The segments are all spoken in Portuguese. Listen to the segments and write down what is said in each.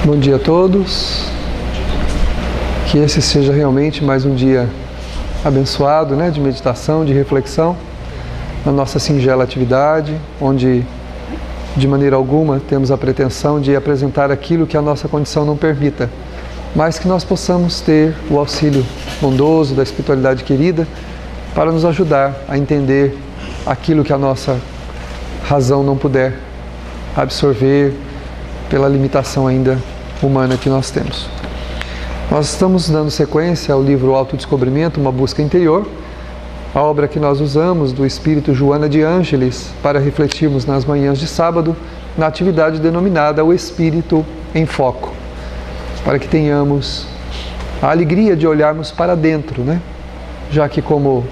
Bom dia a todos, que esse seja realmente mais um dia abençoado, de meditação, de reflexão, na nossa singela atividade, onde de maneira alguma temos a pretensão de apresentar aquilo que a nossa condição não permita, mas que nós possamos ter o auxílio bondoso da espiritualidade querida para nos ajudar a entender aquilo que a nossa razão não puder absorver pela limitação ainda humana que nós temos. Nós estamos dando sequência ao livro Autodescobrimento, uma busca interior, a obra que nós usamos do espírito Joana de Ângeles para refletirmos nas manhãs de sábado na atividade denominada O Espírito em Foco, para que tenhamos a alegria de olharmos para dentro, já que, como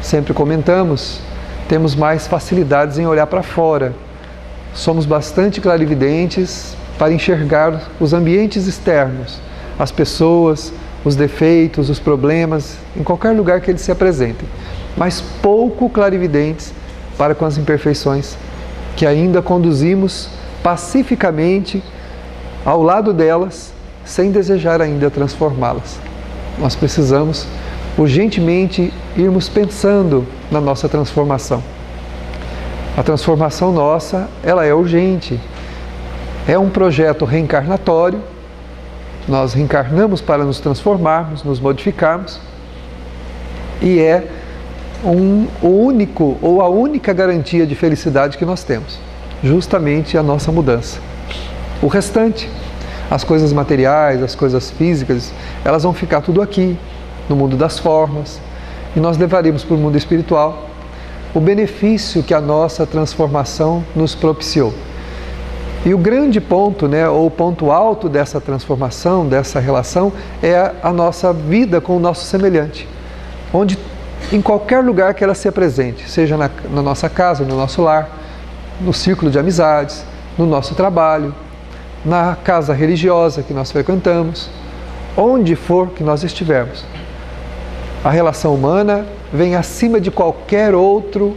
sempre comentamos, temos mais facilidades em olhar para fora. Somos bastante clarividentes para enxergar os ambientes externos, as pessoas, os defeitos, os problemas, em qualquer lugar que eles se apresentem, mas pouco clarividentes para com as imperfeições que ainda conduzimos pacificamente ao lado delas, sem desejar ainda transformá-las. Nós precisamos urgentemente irmos pensando na nossa transformação. A transformação nossa, ela é urgente. É um projeto reencarnatório. Nós reencarnamos para nos transformarmos, nos modificarmos. E é o único ou a única garantia de felicidade que nós temos. Justamente a nossa mudança. O restante, as coisas materiais, as coisas físicas, elas vão ficar tudo aqui, no mundo das formas. E nós levaremos para o mundo espiritual o benefício que a nossa transformação nos propiciou. E o grande ponto, ou o ponto alto dessa transformação, dessa relação, é a nossa vida com o nosso semelhante. Onde, em qualquer lugar que ela se apresente, seja na nossa casa, no nosso lar, no círculo de amizades, no nosso trabalho, na casa religiosa que nós frequentamos, onde for que nós estivermos. A relação humana vem acima de qualquer outro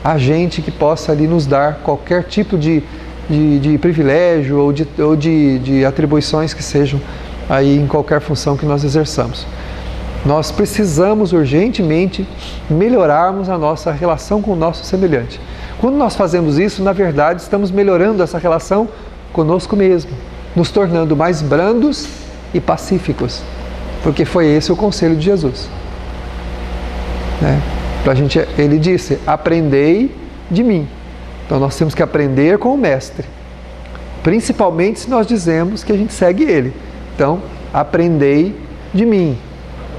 agente que possa ali nos dar qualquer tipo de privilégio ou de atribuições que sejam aí em qualquer função que nós exerçamos. Nós precisamos urgentemente melhorarmos a nossa relação com o nosso semelhante. Quando nós fazemos isso, na verdade, estamos melhorando essa relação conosco mesmo, nos tornando mais brandos e pacíficos, porque foi esse o conselho de Jesus. Ele disse, aprendei de mim. Então nós temos que aprender com o Mestre, principalmente se nós dizemos que a gente segue Ele. Então, aprendei de mim,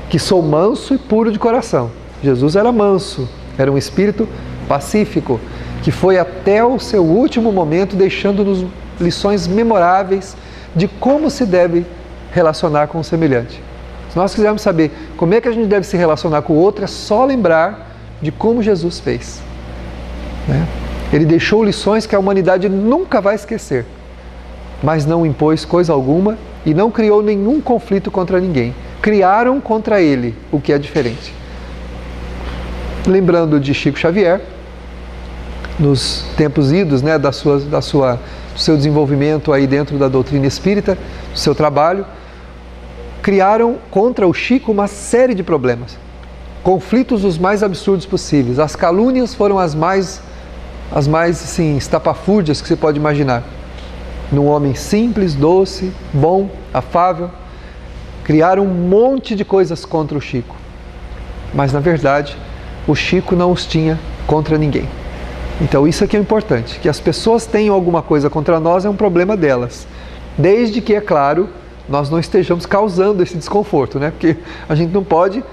que sou manso e puro de coração. Jesus era manso, era um espírito pacífico, que foi até o seu último momento deixando-nos lições memoráveis de como se deve relacionar com o semelhante. Se nós quisermos saber como é que a gente deve se relacionar com o outro, é só lembrar de como Jesus fez. Ele deixou lições que a humanidade nunca vai esquecer, mas não impôs coisa alguma e não criou nenhum conflito contra ninguém. Criaram contra ele o que é diferente. Lembrando de Chico Xavier, nos tempos idos, do seu desenvolvimento aí dentro da doutrina espírita, do seu trabalho, criaram contra o Chico uma série de problemas, conflitos os mais absurdos possíveis. As calúnias foram as mais estapafúrdias que se pode imaginar. Num homem simples, doce, bom, afável, criaram um monte de coisas contra o Chico. Mas, na verdade, o Chico não os tinha contra ninguém. Então, isso aqui é importante. Que as pessoas tenham alguma coisa contra nós é um problema delas. Desde que, é claro, nós não estejamos causando esse desconforto, Porque a gente não pode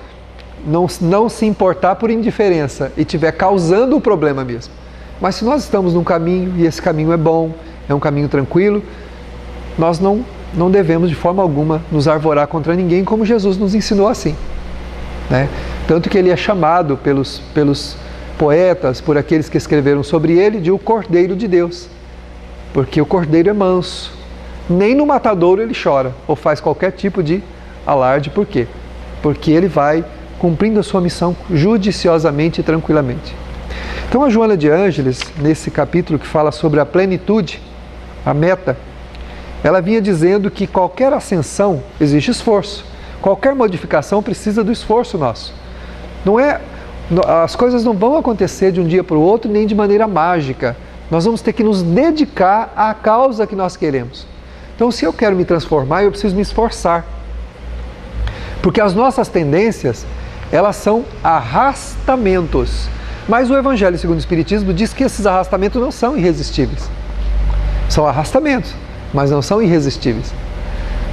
não se importar por indiferença e estiver causando o problema mesmo. Mas se nós estamos num caminho e esse caminho é bom, é um caminho tranquilo, nós não devemos de forma alguma nos arvorar contra ninguém, como Jesus nos ensinou assim. Tanto que ele é chamado pelos poetas, por aqueles que escreveram sobre ele, de o Cordeiro de Deus. Porque o Cordeiro é manso. Nem no matadouro ele chora ou faz qualquer tipo de alarde. Por quê? Porque ele vai cumprindo a sua missão judiciosamente e tranquilamente. Então a Joana de Ângeles, nesse capítulo que fala sobre a plenitude, a meta, ela vinha dizendo que qualquer ascensão exige esforço. Qualquer modificação precisa do esforço nosso. As coisas não vão acontecer de um dia para o outro, nem de maneira mágica. Nós vamos ter que nos dedicar à causa que nós queremos. Então, se eu quero me transformar, eu preciso me esforçar. Porque as nossas tendências, elas são arrastamentos. Mas o Evangelho segundo o Espiritismo diz que esses arrastamentos não são irresistíveis. São arrastamentos, mas não são irresistíveis.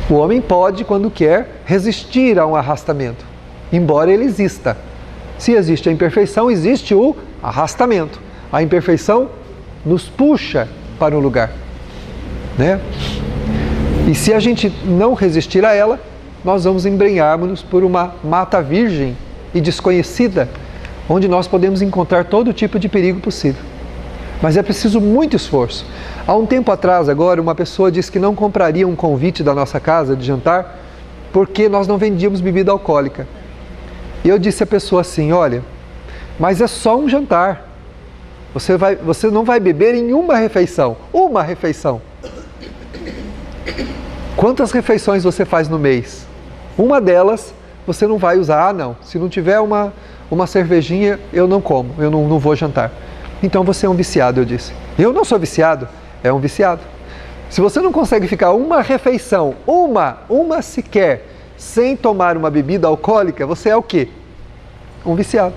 O homem pode, quando quer, resistir a um arrastamento, embora ele exista. Se existe a imperfeição, existe o arrastamento. A imperfeição nos puxa para um lugar, né? E se a gente não resistir a ela, nós vamos embrenhar-nos por uma mata virgem e desconhecida, onde nós podemos encontrar todo tipo de perigo possível. Mas é preciso muito esforço. Há um tempo atrás, agora, uma pessoa disse que não compraria um convite da nossa casa de jantar porque nós não vendíamos bebida alcoólica. E eu disse à pessoa assim, olha, mas é só um jantar. Você não vai beber em uma refeição. Uma refeição. Quantas refeições você faz no mês? Uma delas você não vai usar. Ah, não, se não tiver uma cervejinha, eu não como, eu não vou jantar. Então você é um viciado, eu disse. Eu não sou viciado, é um viciado. Se você não consegue ficar uma refeição, uma sequer, sem tomar uma bebida alcoólica, você é o quê? Um viciado.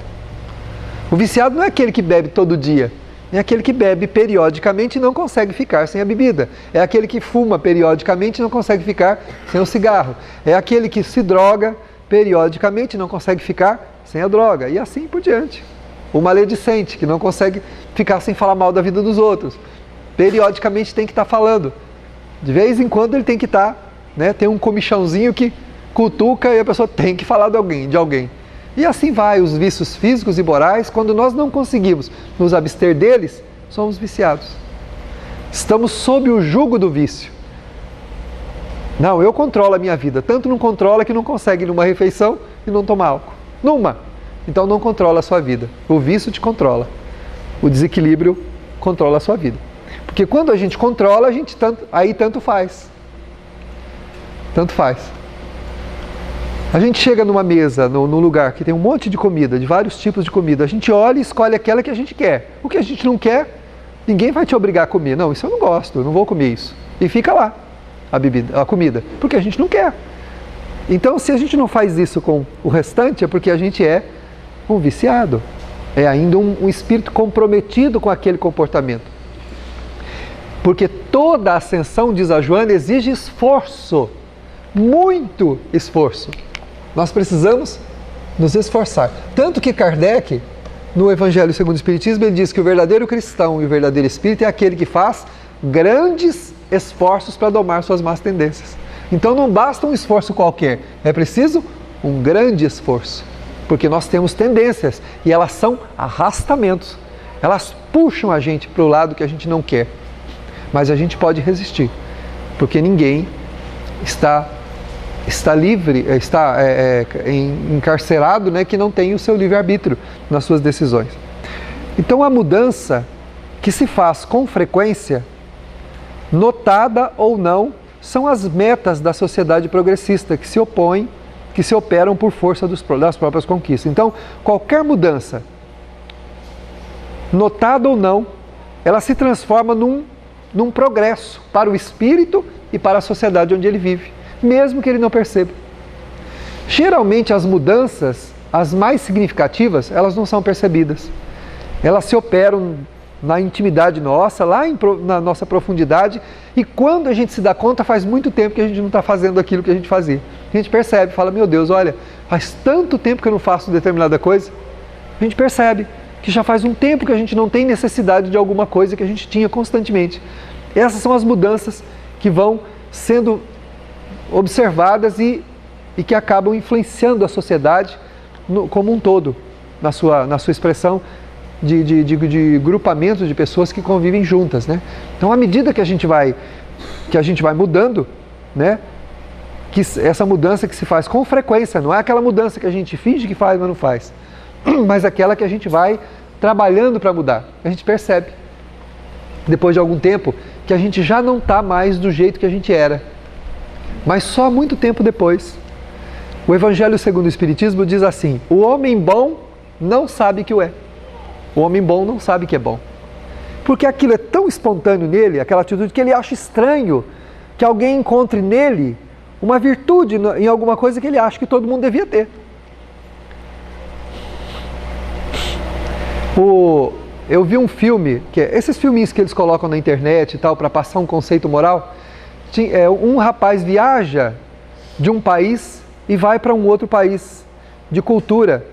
O viciado não é aquele que bebe todo dia, é aquele que bebe periodicamente e não consegue ficar sem a bebida. É aquele que fuma periodicamente e não consegue ficar sem o cigarro. É aquele que se droga periodicamente e não consegue ficar sem a droga. E assim por diante. O maledicente, que não consegue ficar sem falar mal da vida dos outros. Periodicamente tem que estar falando. De vez em quando ele tem que estar, né? Tem um comichãozinho que cutuca e a pessoa tem que falar de alguém. E assim vai, os vícios físicos e morais, quando nós não conseguimos nos abster deles, somos viciados. Estamos sob o jugo do vício. Não, eu controlo a minha vida. Tanto não controla que não consegue ir numa refeição e não tomar álcool. Numa! Então não controla a sua vida. O vício te controla. O desequilíbrio controla a sua vida. Porque quando a gente controla, aí tanto faz. Tanto faz. A gente chega numa mesa, num lugar que tem um monte de comida, de vários tipos de comida. A gente olha e escolhe aquela que a gente quer. O que a gente não quer, ninguém vai te obrigar a comer. Não, isso eu não gosto, eu não vou comer isso. E fica lá a comida, porque a gente não quer. Então, se a gente não faz isso com o restante, é porque a gente é um viciado. É ainda um espírito comprometido com aquele comportamento. Porque toda ascensão, diz a Joana, exige esforço. Muito esforço. Nós precisamos nos esforçar. Tanto que Kardec, no Evangelho segundo o Espiritismo, ele diz que o verdadeiro cristão e o verdadeiro espírita é aquele que faz grandes esforços para domar suas más tendências. Então não basta um esforço qualquer, é preciso um grande esforço. Porque nós temos tendências e elas são arrastamentos. Elas puxam a gente para o lado que a gente não quer. Mas a gente pode resistir, porque ninguém está livre, está encarcerado, né, que não tem o seu livre-arbítrio nas suas decisões. Então a mudança que se faz com frequência, notada ou não, são as metas da sociedade progressista que se opõem, que se operam por força das próprias conquistas. Então, qualquer mudança, notada ou não, ela se transforma num progresso para o espírito e para a sociedade onde ele vive, mesmo que ele não perceba. Geralmente as mudanças, as mais significativas, elas não são percebidas. Elas se operam na intimidade nossa, lá na nossa profundidade, e quando a gente se dá conta, faz muito tempo que a gente não está fazendo aquilo que a gente fazia. A gente percebe, fala, meu Deus, olha, faz tanto tempo que eu não faço determinada coisa. A gente percebe que já faz um tempo que a gente não tem necessidade de alguma coisa que a gente tinha constantemente. Essas são as mudanças que vão sendo observadas e que acabam influenciando a sociedade como um todo, na sua expressão de grupamentos de pessoas que convivem juntas, né? Então, à medida que a gente vai mudando, né? Que essa mudança que se faz com frequência, não é aquela mudança que a gente finge que faz, mas não faz, mas aquela que a gente vai trabalhando para mudar. A gente percebe, depois de algum tempo, que a gente já não está mais do jeito que a gente era. Mas só muito tempo depois. O Evangelho segundo o Espiritismo diz assim: o homem bom não sabe que o é. O homem bom não sabe que é bom. Porque aquilo é tão espontâneo nele, aquela atitude, que ele acha estranho que alguém encontre nele uma virtude em alguma coisa que ele acha que todo mundo devia ter. Eu vi um filme, esses filminhos que eles colocam na internet e tal, para passar um conceito moral. Um rapaz viaja de um país e vai para um outro país, de cultura,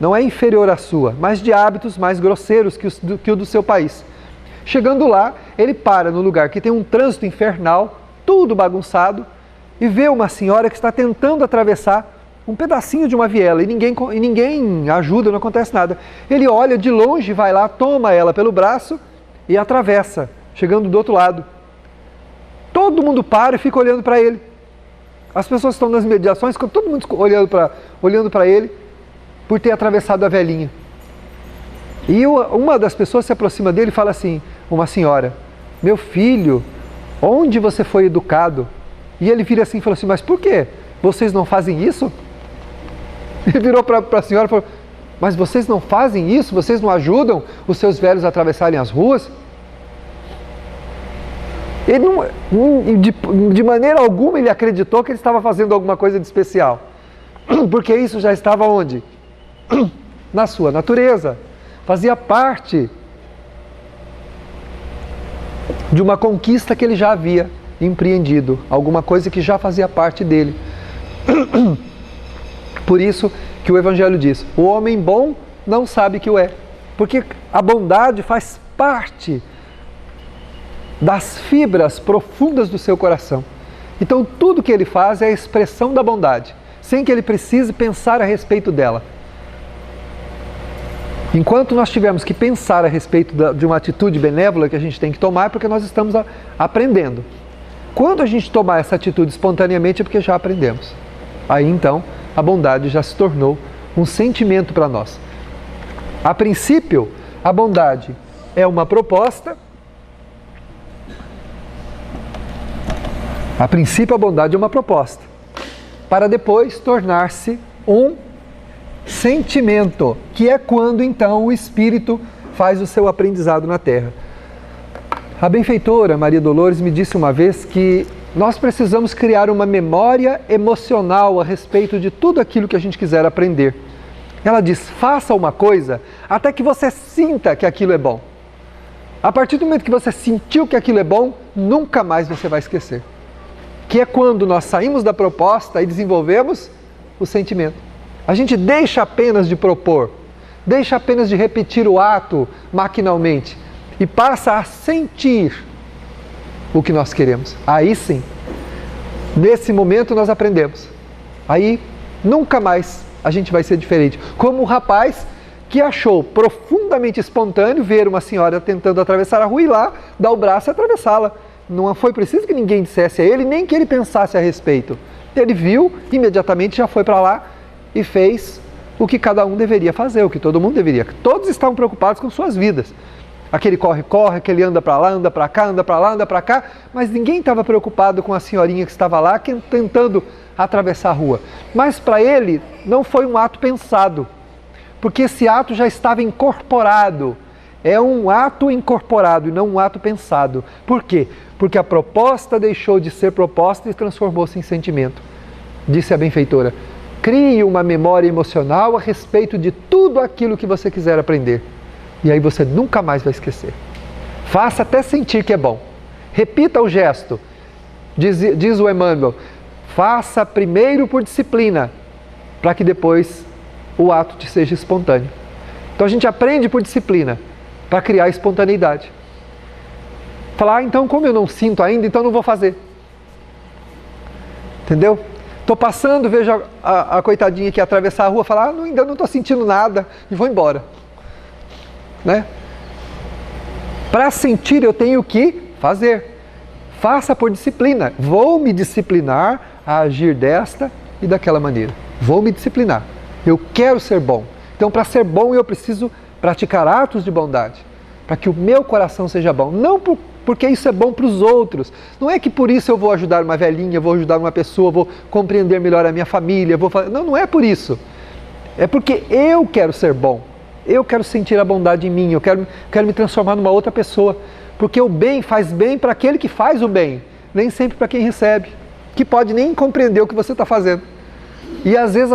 não é inferior à sua, mas de hábitos mais grosseiros que o do seu país. Chegando lá, ele para no lugar que tem um trânsito infernal, tudo bagunçado, e vê uma senhora que está tentando atravessar um pedacinho de uma viela, e ninguém ajuda, não acontece nada. Ele olha de longe, vai lá, toma ela pelo braço e atravessa, chegando do outro lado. Todo mundo para e fica olhando para ele. As pessoas estão nas imediações, todo mundo olhando para ele, por ter atravessado a velhinha. E uma das pessoas se aproxima dele e fala assim, uma senhora: meu filho, onde você foi educado? E ele vira assim e falou assim: mas por quê? Vocês não fazem isso? Ele virou para a senhora e falou: mas vocês não fazem isso? Vocês não ajudam os seus velhos a atravessarem as ruas? Ele de maneira alguma ele acreditou que ele estava fazendo alguma coisa de especial. Porque isso já estava onde? Na sua natureza. Fazia parte de uma conquista que ele já havia empreendido. Alguma coisa que já fazia parte dele. Por isso que o Evangelho diz: o homem bom não sabe que o é. Porque a bondade faz parte das fibras profundas do seu coração. Então tudo que ele faz é a expressão da bondade, sem que ele precise pensar a respeito dela. Enquanto nós tivermos que pensar a respeito de uma atitude benévola que a gente tem que tomar, é porque nós estamos aprendendo. Quando a gente tomar essa atitude espontaneamente, é porque já aprendemos. Aí então, a bondade já se tornou um sentimento para nós. A princípio, a bondade é uma proposta. A princípio, a bondade é uma proposta, para depois tornar-se um sentimento, que é quando então o espírito faz o seu aprendizado na Terra. A benfeitora Maria Dolores me disse uma vez que nós precisamos criar uma memória emocional a respeito de tudo aquilo que a gente quiser aprender. Ela diz: faça uma coisa até que você sinta que aquilo é bom. A partir do momento que você sentiu que aquilo é bom, nunca mais você vai esquecer. Que é quando nós saímos da proposta e desenvolvemos o sentimento. A gente deixa apenas de propor, deixa apenas de repetir o ato maquinalmente e passa a sentir o que nós queremos. Aí sim, nesse momento nós aprendemos. Aí nunca mais a gente vai ser diferente. Como o rapaz que achou profundamente espontâneo ver uma senhora tentando atravessar a rua e ir lá, dar o braço e atravessá-la. Não foi preciso que ninguém dissesse a ele, nem que ele pensasse a respeito. Ele viu, imediatamente já foi para lá e fez o que cada um deveria fazer, o que todo mundo deveria. Todos estavam preocupados com suas vidas. Aquele corre-corre, aquele anda para lá, anda para cá, anda para lá, anda para cá, mas ninguém estava preocupado com a senhorinha que estava lá tentando atravessar a rua. Mas para ele não foi um ato pensado, porque esse ato já estava incorporado. É um ato incorporado e não um ato pensado. Por quê? Porque a proposta deixou de ser proposta e transformou-se em sentimento. Disse a benfeitora: crie uma memória emocional a respeito de tudo aquilo que você quiser aprender. E aí você nunca mais vai esquecer. Faça até sentir que é bom. Repita o gesto. Diz o Emmanuel: faça primeiro por disciplina, para que depois o ato te seja espontâneo. Então a gente aprende por disciplina, para criar espontaneidade. Falar: então como eu não sinto ainda, então não vou fazer. Entendeu? Estou passando, vejo a coitadinha que atravessar a rua, falar: ainda não estou sentindo nada, e vou embora. Né? Para sentir eu tenho que fazer. Faça por disciplina. Vou me disciplinar a agir desta e daquela maneira. Vou me disciplinar. Eu quero ser bom. Então, para ser bom, eu preciso praticar atos de bondade, para que o meu coração seja bom. Não porque isso é bom para os outros. Não é que por isso eu vou ajudar uma velhinha, vou ajudar uma pessoa, vou compreender melhor a minha família, não é por isso. É porque eu quero ser bom, eu quero sentir a bondade em mim, eu quero me transformar numa outra pessoa. Porque o bem faz bem para aquele que faz o bem, nem sempre para quem recebe, que pode nem compreender o que você está fazendo. E às vezes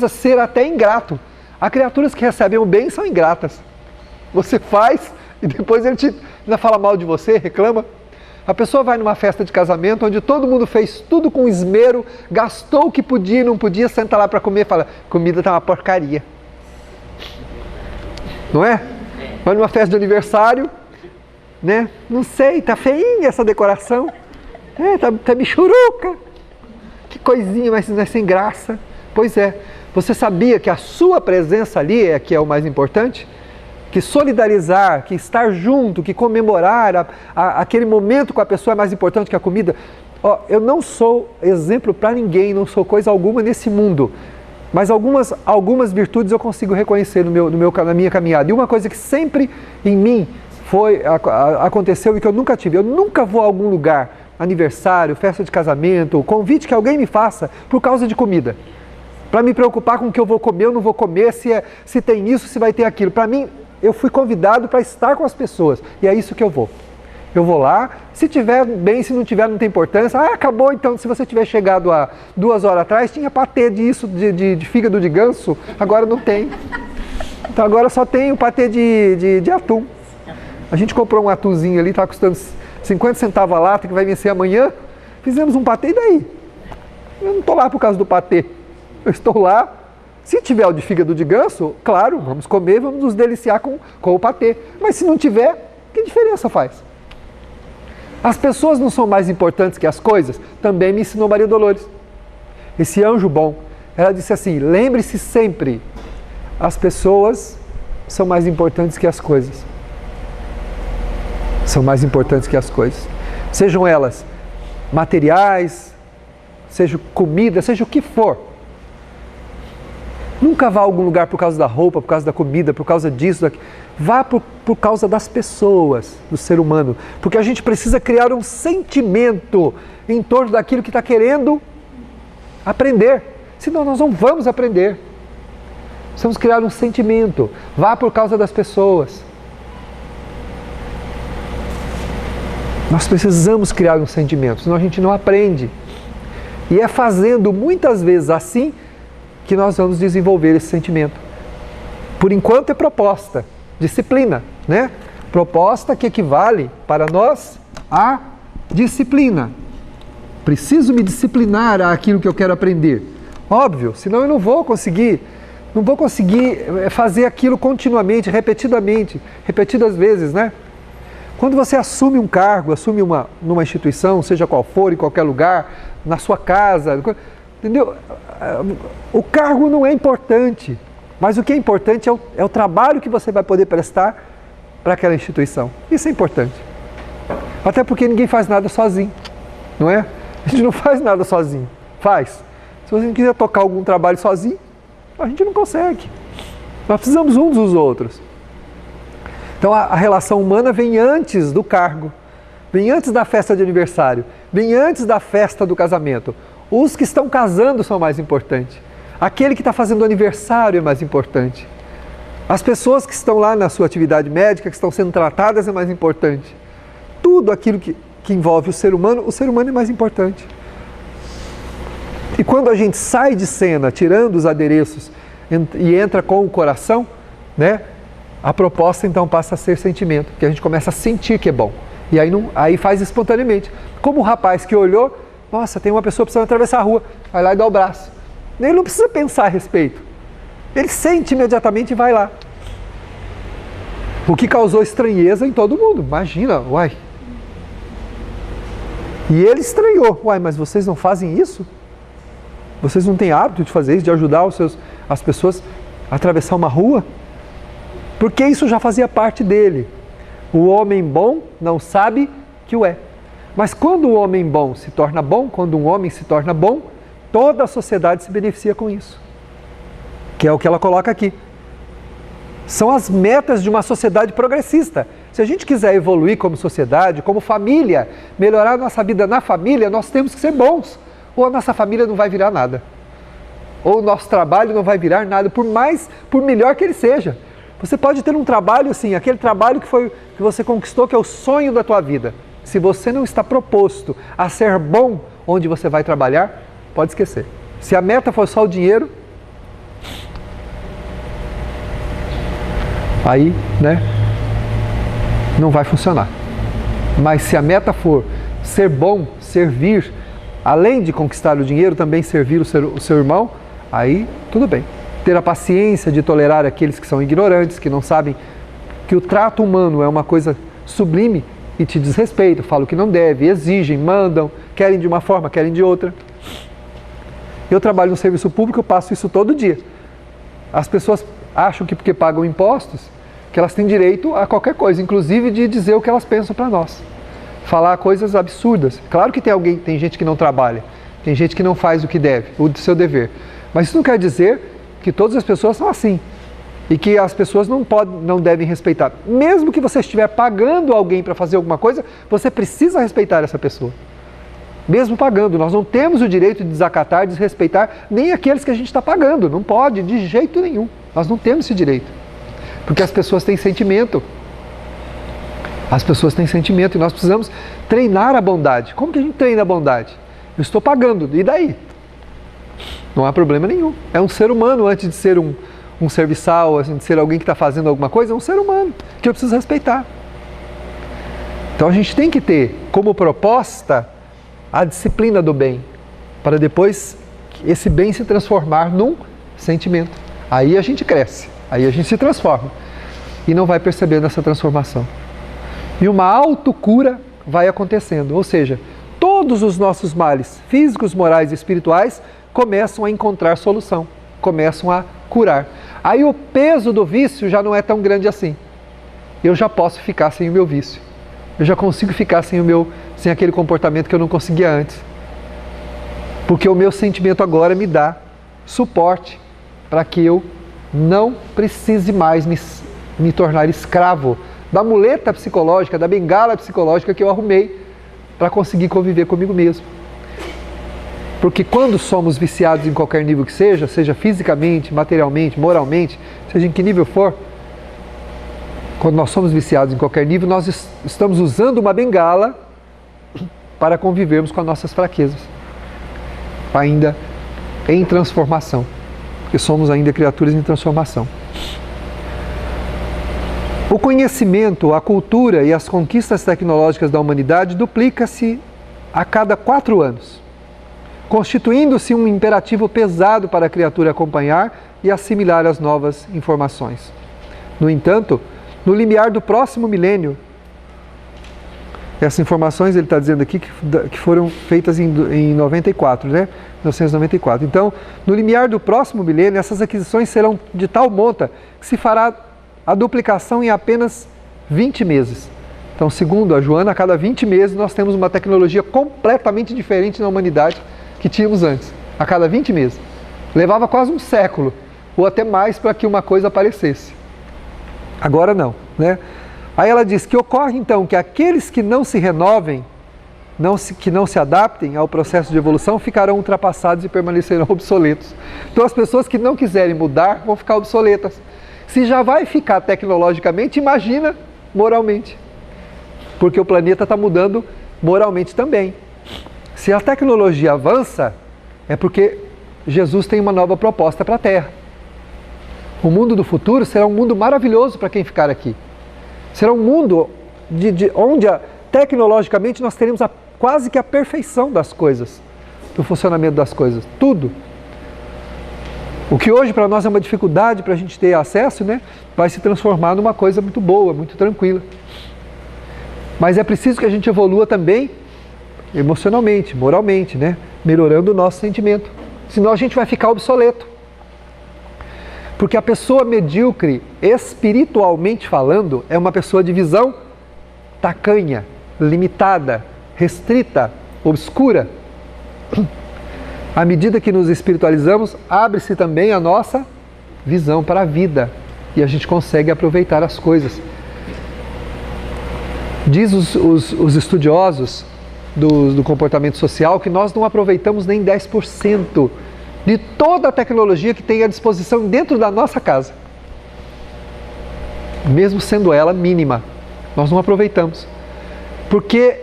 a ser até ingrato. Há criaturas que recebem o bem e são ingratas. Você faz e depois ele ainda fala mal de você, reclama. A pessoa vai numa festa de casamento onde todo mundo fez tudo com esmero, gastou o que podia e não podia, senta lá para comer e fala, comida está uma porcaria. Não é? Vai numa festa de aniversário, né? Não sei, tá feinha essa decoração. Tá michuruca. Que coisinha, mas não é sem graça. Pois é, você sabia que a sua presença ali é que é o mais importante? Que solidarizar, que estar junto, que comemorar aquele momento com a pessoa é mais importante que a comida. Eu não sou exemplo para ninguém, não sou coisa alguma nesse mundo. Mas algumas virtudes eu consigo reconhecer na minha caminhada. E uma coisa que sempre em mim aconteceu e que eu nunca tive. Eu nunca vou a algum lugar, aniversário, festa de casamento, convite que alguém me faça por causa de comida. Para me preocupar com o que eu vou comer ou não vou comer, se tem isso, se vai ter aquilo. Para mim, eu fui convidado para estar com as pessoas. E é isso que eu vou. Eu vou lá, se tiver bem, se não tiver, não tem importância. Acabou então, se você tiver chegado há 2 horas atrás, tinha patê disso, de fígado de ganso, agora não tem. Então agora só tem o patê de atum. A gente comprou um atumzinho ali, está custando 50 centavos a lata, que vai vencer amanhã. Fizemos um patê, e daí? Eu não estou lá por causa do patê. Eu estou lá, se tiver o de fígado de ganso, claro, vamos comer, vamos nos deliciar com o patê. Mas se não tiver, que diferença faz? As pessoas não são mais importantes que as coisas? Também me ensinou Maria Dolores. Esse anjo bom. Ela disse assim, lembre-se sempre, as pessoas são mais importantes que as coisas. São mais importantes que as coisas. Sejam elas materiais, seja comida, seja o que for. Nunca vá a algum lugar por causa da roupa, por causa da comida, por causa disso, daquilo. Vá por causa das pessoas, do ser humano. Porque a gente precisa criar um sentimento em torno daquilo que está querendo aprender. Senão nós não vamos aprender. Precisamos criar um sentimento. Vá por causa das pessoas. Nós precisamos criar um sentimento, senão a gente não aprende. E é fazendo muitas vezes assim que nós vamos desenvolver esse sentimento. Por enquanto é proposta, disciplina, né? Proposta que equivale para nós a disciplina. Preciso me disciplinar àquilo que eu quero aprender. Óbvio, senão eu não vou conseguir fazer aquilo continuamente, repetidas vezes, né? Quando você assume um cargo, assume numa instituição, seja qual for, em qualquer lugar, na sua casa, entendeu? O cargo não é importante, mas o que é importante é o trabalho que você vai poder prestar para aquela instituição. Isso é importante. Até porque ninguém faz nada sozinho, não é? A gente não faz nada sozinho. Faz. Se você não quiser tocar algum trabalho sozinho, a gente não consegue. Nós precisamos uns dos outros. Então a relação humana vem antes do cargo, vem antes da festa de aniversário, vem antes da festa do casamento. Os que estão casando são mais importantes. Aquele que está fazendo aniversário é mais importante. As pessoas que estão lá na sua atividade médica, que estão sendo tratadas, é mais importante. Tudo aquilo que envolve o ser humano é mais importante. E quando a gente sai de cena, tirando os adereços e entra com o coração, né? A proposta então passa a ser sentimento, que a gente começa a sentir que é bom. E aí faz espontaneamente. Como o rapaz que olhou, nossa, tem uma pessoa precisando atravessar a rua, vai lá e dá o braço. Ele não precisa pensar a respeito. Ele sente imediatamente e vai lá. O que causou estranheza em todo mundo. Imagina, uai. E ele estranhou. Uai, mas vocês não fazem isso? Vocês não têm hábito de fazer isso, de ajudar as pessoas a atravessar uma rua? Porque isso já fazia parte dele. O homem bom não sabe que o é. Mas quando o homem bom se torna bom, quando um homem se torna bom, toda a sociedade se beneficia com isso. Que é o que ela coloca aqui. São as metas de uma sociedade progressista. Se a gente quiser evoluir como sociedade, como família, melhorar a nossa vida na família, nós temos que ser bons. Ou a nossa família não vai virar nada. Ou o nosso trabalho não vai virar nada, por melhor que ele seja. Você pode ter um trabalho assim, aquele trabalho que você conquistou, que é o sonho da tua vida. Se você não está proposto a ser bom onde você vai trabalhar, pode esquecer. Se a meta for só o dinheiro, aí, né, não vai funcionar. Mas se a meta for ser bom, servir, além de conquistar o dinheiro, também servir o seu irmão, aí tudo bem. Ter a paciência de tolerar aqueles que são ignorantes, que não sabem que o trato humano é uma coisa sublime e te desrespeitam, falam que não deve, exigem, mandam, querem de uma forma, querem de outra. Eu trabalho no serviço público, eu passo isso todo dia. As pessoas acham que porque pagam impostos, que elas têm direito a qualquer coisa, inclusive de dizer o que elas pensam para nós. Falar coisas absurdas. Claro que tem gente que não trabalha, tem gente que não faz o que deve, o seu dever. Mas isso não quer dizer que todas as pessoas são assim. E que as pessoas não devem respeitar. Mesmo que você estiver pagando alguém para fazer alguma coisa, você precisa respeitar essa pessoa. Mesmo pagando, nós não temos o direito de desacatar, desrespeitar nem aqueles que a gente está pagando. Não pode, de jeito nenhum. Nós não temos esse direito. Porque as pessoas têm sentimento. As pessoas têm sentimento e nós precisamos treinar a bondade. Como que a gente treina a bondade? Eu estou pagando, e daí? Não há problema nenhum. É um ser humano antes de ser um serviçal, assim, de ser alguém que está fazendo alguma coisa, é um ser humano que eu preciso respeitar. Então a gente tem que ter como proposta a disciplina do bem, para depois esse bem se transformar num sentimento. Aí a gente cresce, aí a gente se transforma e não vai percebendo essa transformação. E uma autocura vai acontecendo, ou seja, todos os nossos males físicos, morais e espirituais começam a encontrar solução, começam a curar. Aí o peso do vício já não é tão grande assim. Eu já posso ficar sem o meu vício. Eu já consigo ficar sem aquele comportamento que eu não conseguia antes. Porque o meu sentimento agora me dá suporte para que eu não precise mais me tornar escravo da muleta psicológica, da bengala psicológica que eu arrumei para conseguir conviver comigo mesmo. Porque quando somos viciados em qualquer nível que seja fisicamente, materialmente, moralmente, seja em que nível for, quando nós somos viciados em qualquer nível, nós estamos usando uma bengala para convivermos com as nossas fraquezas, ainda em transformação, porque somos ainda criaturas em transformação. O conhecimento, a cultura e as conquistas tecnológicas da humanidade duplica-se a cada 4 anos. Constituindo-se um imperativo pesado para a criatura acompanhar e assimilar as novas informações. No entanto, no limiar do próximo milênio, essas informações ele está dizendo aqui que foram feitas em 94, né? 1994. Então, no limiar do próximo milênio, essas aquisições serão de tal monta que se fará a duplicação em apenas 20 meses. Então, segundo a Joana, a cada 20 meses nós temos uma tecnologia completamente diferente na humanidade que tínhamos antes, a cada 20 meses. Levava quase um século, ou até mais, para que uma coisa aparecesse. Agora não, né? Aí ela diz que ocorre então que aqueles que não se renovem, que não se adaptem ao processo de evolução, ficarão ultrapassados e permanecerão obsoletos. Então as pessoas que não quiserem mudar vão ficar obsoletas. Se já vai ficar tecnologicamente, imagina moralmente. Porque o planeta está mudando moralmente também. Se a tecnologia avança, é porque Jesus tem uma nova proposta para a Terra. O mundo do futuro será um mundo maravilhoso para quem ficar aqui. Será um mundo onde tecnologicamente nós teremos quase que a perfeição das coisas, do funcionamento das coisas, tudo. O que hoje para nós é uma dificuldade para a gente ter acesso, né, vai se transformar numa coisa muito boa, muito tranquila. Mas é preciso que a gente evolua também emocionalmente, moralmente, né? Melhorando o nosso sentimento. Senão a gente vai ficar obsoleto. Porque a pessoa medíocre, espiritualmente falando, é uma pessoa de visão tacanha, limitada, restrita, obscura. À medida que nos espiritualizamos, abre-se também a nossa visão para a vida. E a gente consegue aproveitar as coisas. Diz os estudiosos do comportamento social que nós não aproveitamos nem 10% de toda a tecnologia que tem à disposição dentro da nossa casa. Mesmo sendo ela mínima, nós não aproveitamos. Porque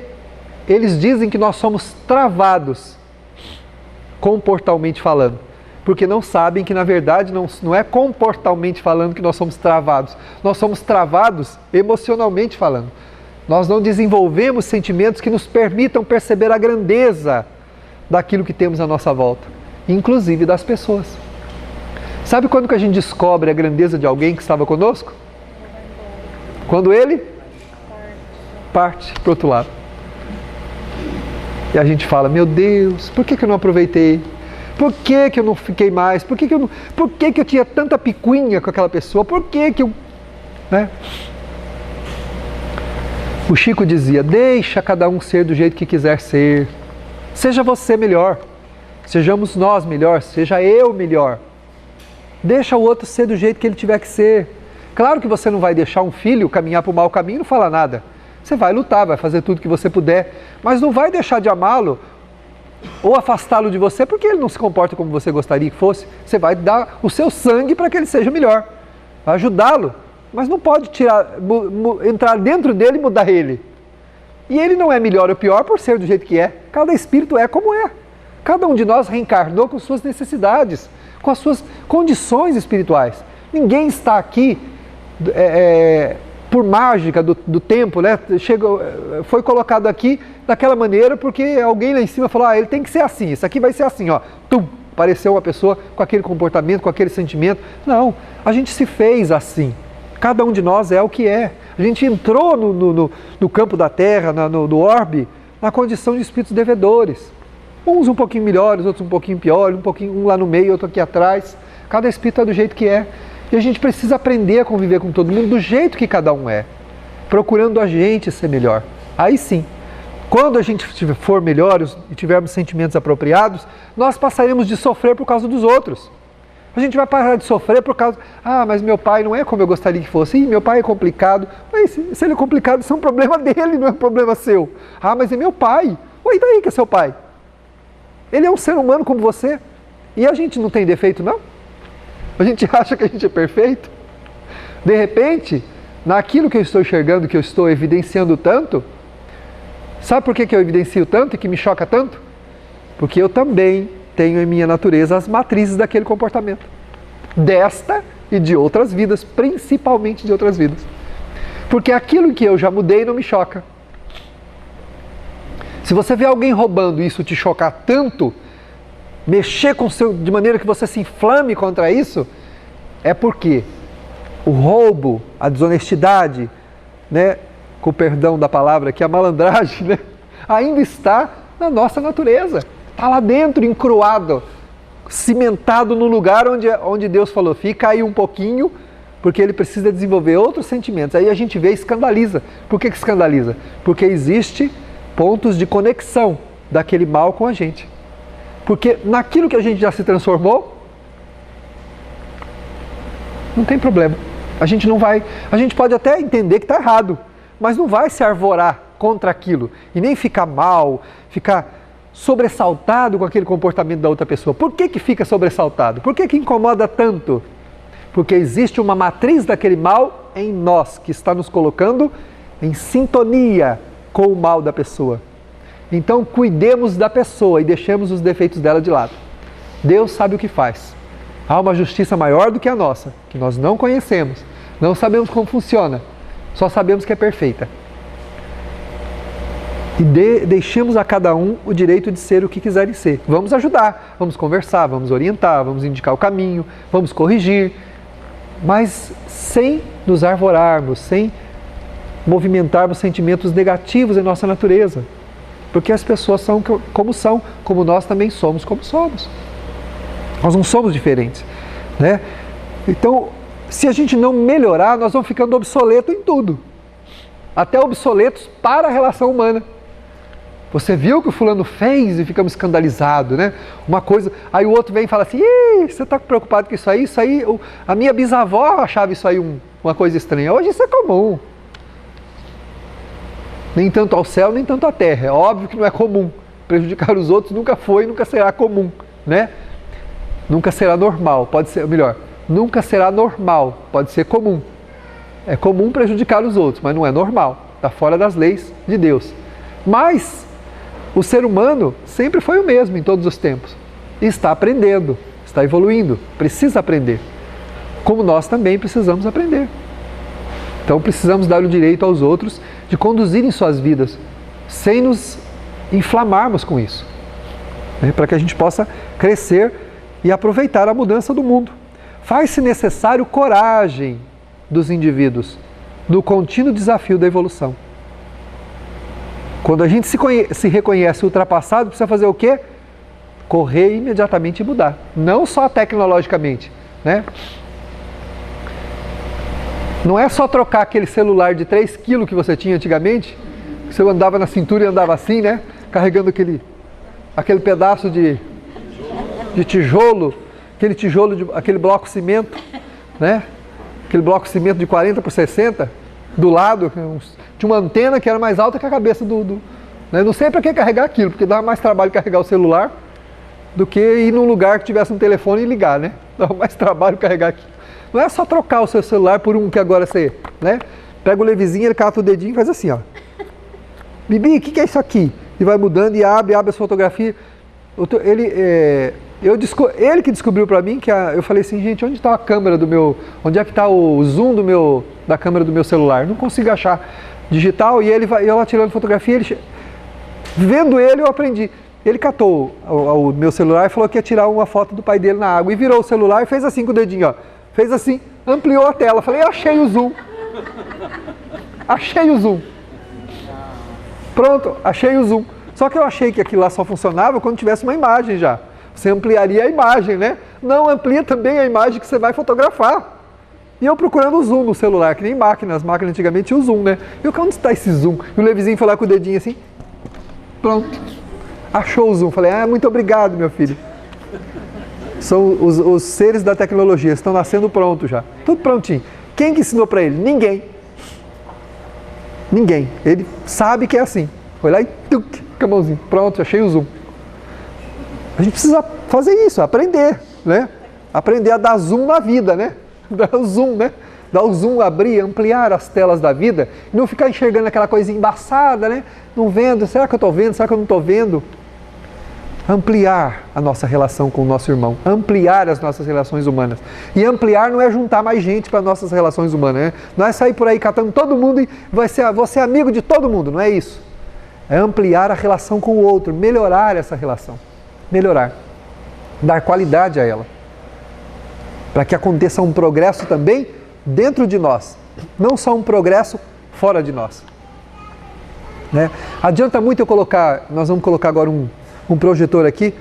eles dizem que nós somos travados, comportalmente falando. Porque não sabem que, na verdade, não é comportalmente falando que nós somos travados. Nós somos travados emocionalmente falando. Nós não desenvolvemos sentimentos que nos permitam perceber a grandeza daquilo que temos à nossa volta, inclusive das pessoas. Sabe quando que a gente descobre a grandeza de alguém que estava conosco? Quando ele parte para o outro lado. E a gente fala, meu Deus, por que eu não aproveitei? Por que eu não fiquei mais? Por que eu tinha tanta picuinha com aquela pessoa? Por que eu... Né? O Chico dizia, deixa cada um ser do jeito que quiser ser. Seja você melhor. Sejamos nós melhor. Seja eu melhor. Deixa o outro ser do jeito que ele tiver que ser. Claro que você não vai deixar um filho caminhar para o mau caminho e não falar nada. Você vai lutar, vai fazer tudo que você puder. Mas não vai deixar de amá-lo ou afastá-lo de você porque ele não se comporta como você gostaria que fosse. Você vai dar o seu sangue para que ele seja melhor. Vai ajudá-lo. Mas não pode entrar dentro dele e mudar ele. E ele não é melhor ou pior por ser do jeito que é. Cada espírito é como é. Cada um de nós reencarnou com suas necessidades, com as suas condições espirituais. Ninguém está aqui por mágica do tempo, né? Foi colocado aqui daquela maneira porque alguém lá em cima falou, ele tem que ser assim, isso aqui vai ser assim, ó. Tum, apareceu uma pessoa com aquele comportamento, com aquele sentimento. Não, a gente se fez assim. Cada um de nós é o que é. A gente entrou no campo da Terra, no orbe, na condição de espíritos devedores. Uns um pouquinho melhores, outros um pouquinho piores, um lá no meio, outro aqui atrás. Cada espírito é do jeito que é. E a gente precisa aprender a conviver com todo mundo do jeito que cada um é. Procurando a gente ser melhor. Aí sim, quando a gente for melhor e tivermos sentimentos apropriados, nós passaremos de sofrer por causa dos outros. A gente vai parar de sofrer por causa... mas meu pai não é como eu gostaria que fosse. Meu pai é complicado. Mas se ele é complicado, isso é um problema dele, não é um problema seu. Mas é meu pai. E daí que é seu pai? Ele é um ser humano como você. E a gente não tem defeito, não? A gente acha que a gente é perfeito? De repente, naquilo que eu estou enxergando, que eu estou evidenciando tanto, sabe por que eu evidencio tanto e que me choca tanto? Porque eu também tenho em minha natureza as matrizes daquele comportamento. Desta e de outras vidas, principalmente de outras vidas. Porque aquilo que eu já mudei não me choca. Se você vê alguém roubando e isso te chocar tanto, mexer com de maneira que você se inflame contra isso, é porque o roubo, a desonestidade, né, com o perdão da palavra, que é a malandragem, né, ainda está na nossa natureza. Está lá dentro, encruado, cimentado no lugar onde Deus falou, fica aí um pouquinho, porque ele precisa desenvolver outros sentimentos. Aí a gente vê e escandaliza. Por que escandaliza? Porque existe pontos de conexão daquele mal com a gente. Porque naquilo que a gente já se transformou, não tem problema. A gente pode até entender que está errado, mas não vai se arvorar contra aquilo e nem ficar mal, ficar sobressaltado com aquele comportamento da outra pessoa. Por que fica sobressaltado? Por que incomoda tanto? Porque existe uma matriz daquele mal em nós, que está nos colocando em sintonia com o mal da pessoa. Então cuidemos da pessoa e deixemos os defeitos dela de lado. Deus sabe o que faz. Há uma justiça maior do que a nossa, que nós não conhecemos, não sabemos como funciona, só sabemos que é perfeita. E deixemos a cada um o direito de ser o que quiserem ser. Vamos ajudar, vamos conversar, vamos orientar, vamos indicar o caminho, vamos corrigir, mas sem nos arvorarmos, sem movimentarmos sentimentos negativos em nossa natureza. Porque as pessoas são, como nós também somos como somos. Nós não somos diferentes, né? Então, se a gente não melhorar, nós vamos ficando obsoletos em tudo. Até obsoletos para a relação humana. Você viu o que o fulano fez e ficamos escandalizados, né? Uma coisa, aí o outro vem e fala assim, você está preocupado com isso aí, a minha bisavó achava isso aí uma coisa estranha. Hoje isso é comum. Nem tanto ao céu, nem tanto à terra. É óbvio que não é comum. Prejudicar os outros nunca foi e nunca será comum, né? Nunca será normal, pode ser, melhor, nunca será normal, pode ser comum. É comum prejudicar os outros, mas não é normal. Está fora das leis de Deus. Mas o ser humano sempre foi o mesmo em todos os tempos. E está aprendendo, está evoluindo, precisa aprender. Como nós também precisamos aprender. Então precisamos dar o direito aos outros de conduzirem suas vidas, sem nos inflamarmos com isso, né? Para que a gente possa crescer e aproveitar a mudança do mundo. Faz-se necessário coragem dos indivíduos no contínuo desafio da evolução. Quando a gente se reconhece ultrapassado, precisa fazer o quê? Correr imediatamente e mudar. Não só tecnologicamente, né? Não é só trocar aquele celular de 3 kg que você tinha antigamente, que você andava na cintura e andava assim, né? Carregando aquele pedaço de tijolo, aquele bloco cimento, né? Aquele bloco cimento de 40 por 60, do lado, tinha uma antena que era mais alta que a cabeça né? Não sei para que carregar aquilo, porque dava mais trabalho carregar o celular do que ir num lugar que tivesse um telefone e ligar, né? Dava mais trabalho carregar aquilo. Não é só trocar o seu celular por um que agora você, né? Pega o levezinho, ele cata o dedinho e faz assim, ó. Bibi, o que é isso aqui? E vai mudando e abre as fotografias. Ele que descobriu para mim, eu falei assim, gente, onde está a câmera do meu... Onde é que está o zoom da câmera do meu celular? Não consigo achar digital. E eu lá tirando fotografia, vendo ele eu aprendi. Ele catou o meu celular e falou que ia tirar uma foto do pai dele na água. E virou o celular e fez assim com o dedinho, ó. Fez assim, ampliou a tela. Falei, achei o zoom. Achei o zoom. Pronto, achei o zoom. Só que eu achei que aquilo lá só funcionava quando tivesse uma imagem já. Você ampliaria a imagem, né? Não, amplia também a imagem que você vai fotografar. E eu procurando o zoom no celular, que nem máquina. As máquinas antigamente tinham o zoom, né? E eu, onde está esse zoom? E o Levizinho foi lá com o dedinho assim. Pronto. Achou o zoom. Falei, muito obrigado, meu filho. São os seres da tecnologia, estão nascendo prontos já. Tudo prontinho. Quem que ensinou para ele? Ninguém. Ninguém. Ele sabe que é assim. Foi lá e com a mãozinha. Pronto, achei o zoom. A gente precisa fazer isso, aprender, né? Aprender a dar zoom na vida, né? Dar o zoom, né? Dar o zoom, abrir, ampliar as telas da vida e não ficar enxergando aquela coisinha embaçada, né? Não vendo, será que eu estou vendo? Será que eu não estou vendo? Ampliar a nossa relação com o nosso irmão, ampliar as nossas relações humanas. E ampliar não é juntar mais gente para nossas relações humanas, né? Não é sair por aí catando todo mundo e você é amigo de todo mundo, não é isso. É ampliar a relação com o outro, melhorar essa relação. Melhorar. Dar qualidade a ela. Para que aconteça um progresso também dentro de nós, não só um progresso fora de nós. Né? Adianta muito nós vamos colocar agora um projetor aqui,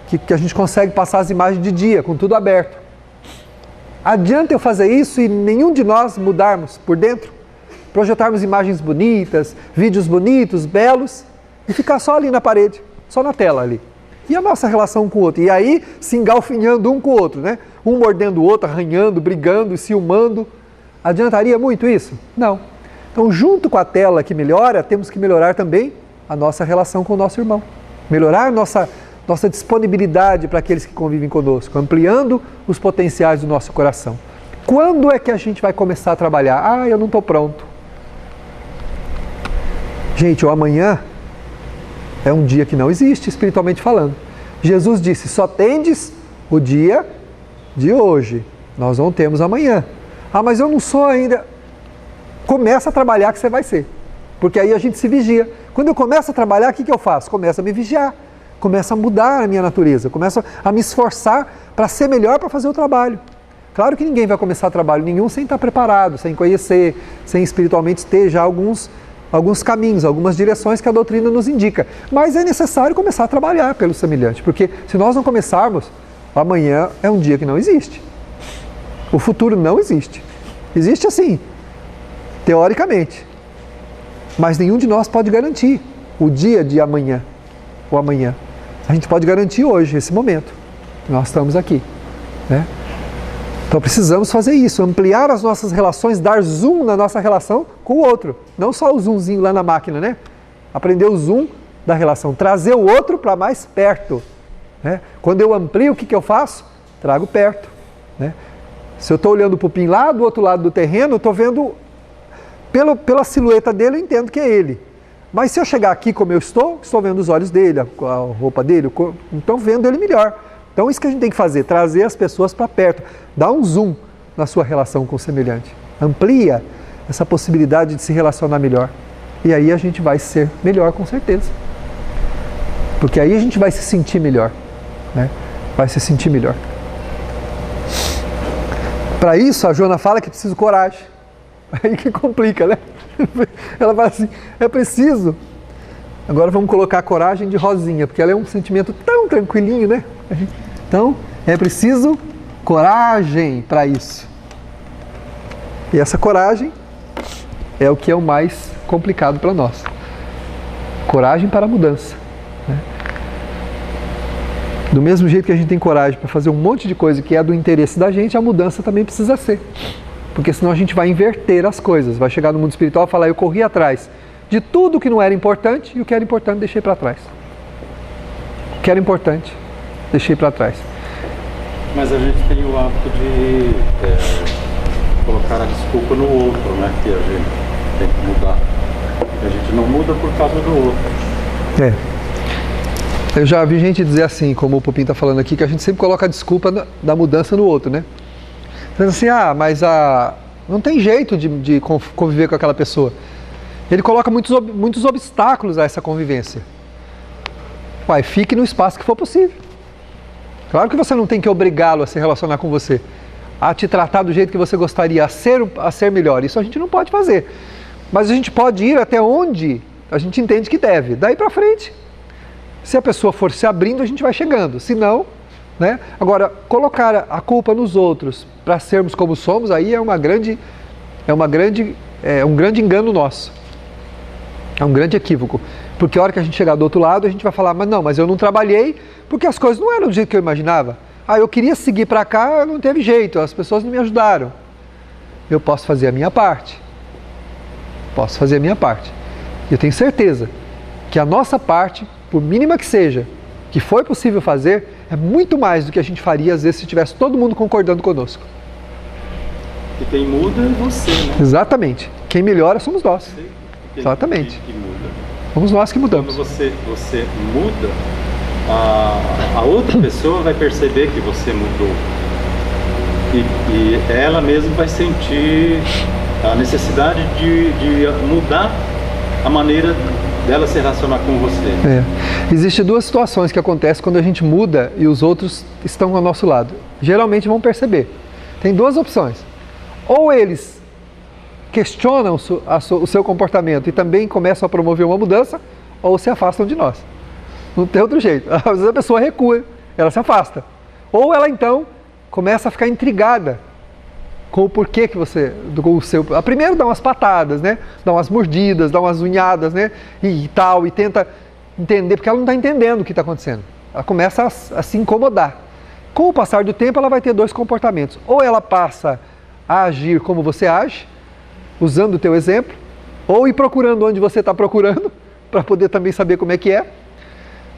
que a gente consegue passar as imagens de dia, com tudo aberto. Adianta eu fazer isso e nenhum de nós mudarmos por dentro? Projetarmos imagens bonitas, vídeos bonitos, belos, e ficar só ali na parede, só na tela ali. E a nossa relação com o outro? E aí, se engalfinhando um com o outro, né? Um mordendo o outro, arranhando, brigando, ciumando. Adiantaria muito isso? Não. Então, junto com a tela que melhora, temos que melhorar também a nossa relação com o nosso irmão. Melhorar nossa disponibilidade para aqueles que convivem conosco, ampliando os potenciais do nosso coração. Quando é que a gente vai começar a trabalhar? Eu não estou pronto. Gente, o amanhã é um dia que não existe, espiritualmente falando. Jesus disse, só tendes o dia de hoje. Nós não temos amanhã. Mas eu não sou ainda. Começa a trabalhar que você vai ser. Porque aí a gente se vigia. Quando eu começo a trabalhar, o que eu faço? Começo a me vigiar. Começo a mudar a minha natureza. Começo a me esforçar para ser melhor para fazer o trabalho. Claro que ninguém vai começar trabalho nenhum sem estar preparado, sem conhecer, sem espiritualmente ter já alguns caminhos, algumas direções que a doutrina nos indica. Mas é necessário começar a trabalhar pelo semelhante, porque se nós não começarmos, amanhã é um dia que não existe. O futuro não existe. Existe assim, teoricamente. Mas nenhum de nós pode garantir o dia de amanhã, o amanhã. A gente pode garantir hoje, esse momento. Nós estamos aqui, né? Então precisamos fazer isso, ampliar as nossas relações, dar zoom na nossa relação com o outro. Não só o zoomzinho lá na máquina, né? Aprender o zoom da relação, trazer o outro para mais perto. Né? Quando eu amplio, o que eu faço? Trago perto. Né? Se eu estou olhando o pupim lá do outro lado do terreno, eu estou vendo, pela silhueta dele, eu entendo que é ele. Mas se eu chegar aqui como eu estou vendo os olhos dele, a roupa dele, então vendo ele melhor. Então isso que a gente tem que fazer, trazer as pessoas para perto, dar um zoom na sua relação com o semelhante. Amplia essa possibilidade de se relacionar melhor. E aí a gente vai ser melhor com certeza. Porque aí a gente vai se sentir melhor. Né? Vai se sentir melhor. Para isso, a Joana fala que é preciso coragem. Aí que complica, né? Ela fala assim, é preciso. Agora vamos colocar a coragem de rosinha, porque ela é um sentimento tão tranquilinho, né? Então, é preciso coragem para isso. E essa coragem é o que é o mais complicado para nós. Coragem para a mudança. Né? Do mesmo jeito que a gente tem coragem para fazer um monte de coisa que é do interesse da gente, a mudança também precisa ser. Porque senão a gente vai inverter as coisas. Vai chegar no mundo espiritual e falar, eu corri atrás de tudo que não era importante e o que era importante deixei para trás. O que era importante deixei para trás. Mas a gente tem o hábito de colocar a desculpa no outro, né? Que a gente tem que mudar. A gente não muda por causa do outro. Eu já vi gente dizer assim, como o Pupim está falando aqui, que a gente sempre coloca a desculpa da mudança no outro, né? Dizendo assim, mas não tem jeito de conviver com aquela pessoa. Ele coloca muitos obstáculos a essa convivência. Fique no espaço que for possível. Claro que você não tem que obrigá-lo a se relacionar com você, a te tratar do jeito que você gostaria, a ser melhor. Isso a gente não pode fazer. Mas a gente pode ir até onde a gente entende que deve. Daí para frente, se a pessoa for se abrindo, a gente vai chegando. Se não, né? Agora, colocar a culpa nos outros para sermos como somos, aí é um grande engano nosso. É um grande equívoco. Porque a hora que a gente chegar do outro lado, a gente vai falar, mas eu não trabalhei porque as coisas não eram do jeito que eu imaginava. Eu queria seguir para cá, não teve jeito, as pessoas não me ajudaram. Eu posso fazer a minha parte. Posso fazer a minha parte. E eu tenho certeza que a nossa parte, por mínima que seja, que foi possível fazer, é muito mais do que a gente faria, às vezes, se tivesse todo mundo concordando conosco. E quem muda é você, né? Exatamente. Quem melhora somos nós. Exatamente. Que muda. Somos nós que mudamos. Quando você muda, a outra pessoa vai perceber que você mudou. E ela mesma vai sentir a necessidade de mudar a maneira dela se relacionar com você. Existem duas situações que acontecem quando a gente muda e os outros estão ao nosso lado. Geralmente vão perceber. Tem duas opções. Ou eles questionam o seu comportamento e também começam a promover uma mudança, ou se afastam de nós. Não tem outro jeito. Às vezes a pessoa recua, ela se afasta. Ou ela então começa a ficar intrigada com o porquê que você... Primeiro dá umas patadas, né? Dá umas mordidas, dá umas unhadas, né? E tal, e tenta entender, porque ela não está entendendo o que está acontecendo. Ela começa a se incomodar. Com o passar do tempo, ela vai ter dois comportamentos. Ou ela passa a agir como você age, usando o teu exemplo, ou ir procurando onde você está procurando, para poder também saber como é que é.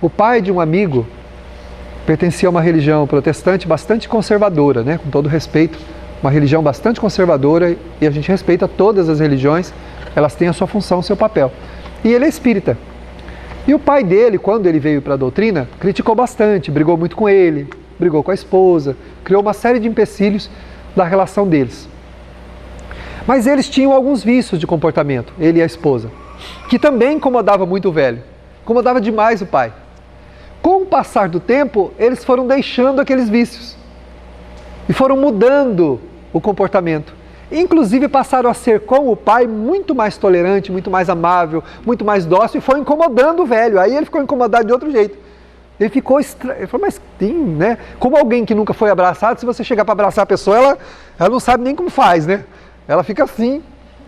O pai de um amigo pertencia a uma religião protestante bastante conservadora, né? Com todo respeito, uma religião bastante conservadora, e a gente respeita todas as religiões, elas têm a sua função, o seu papel. E ele é espírita. E o pai dele, quando ele veio para a doutrina, criticou bastante, brigou muito com ele, brigou com a esposa, criou uma série de empecilhos da relação deles. Mas eles tinham alguns vícios de comportamento, ele e a esposa, que também incomodava muito o velho, incomodava demais o pai. Com o passar do tempo, eles foram deixando aqueles vícios e foram mudando o comportamento. Inclusive passaram a ser com o pai muito mais tolerante, muito mais amável, muito mais dócil, e foi incomodando o velho. Aí ele ficou incomodado de outro jeito. Ele ficou estranho. Ele falou, mas tem, né? Como alguém que nunca foi abraçado, se você chegar para abraçar a pessoa, ela não sabe nem como faz, né? Ela fica assim,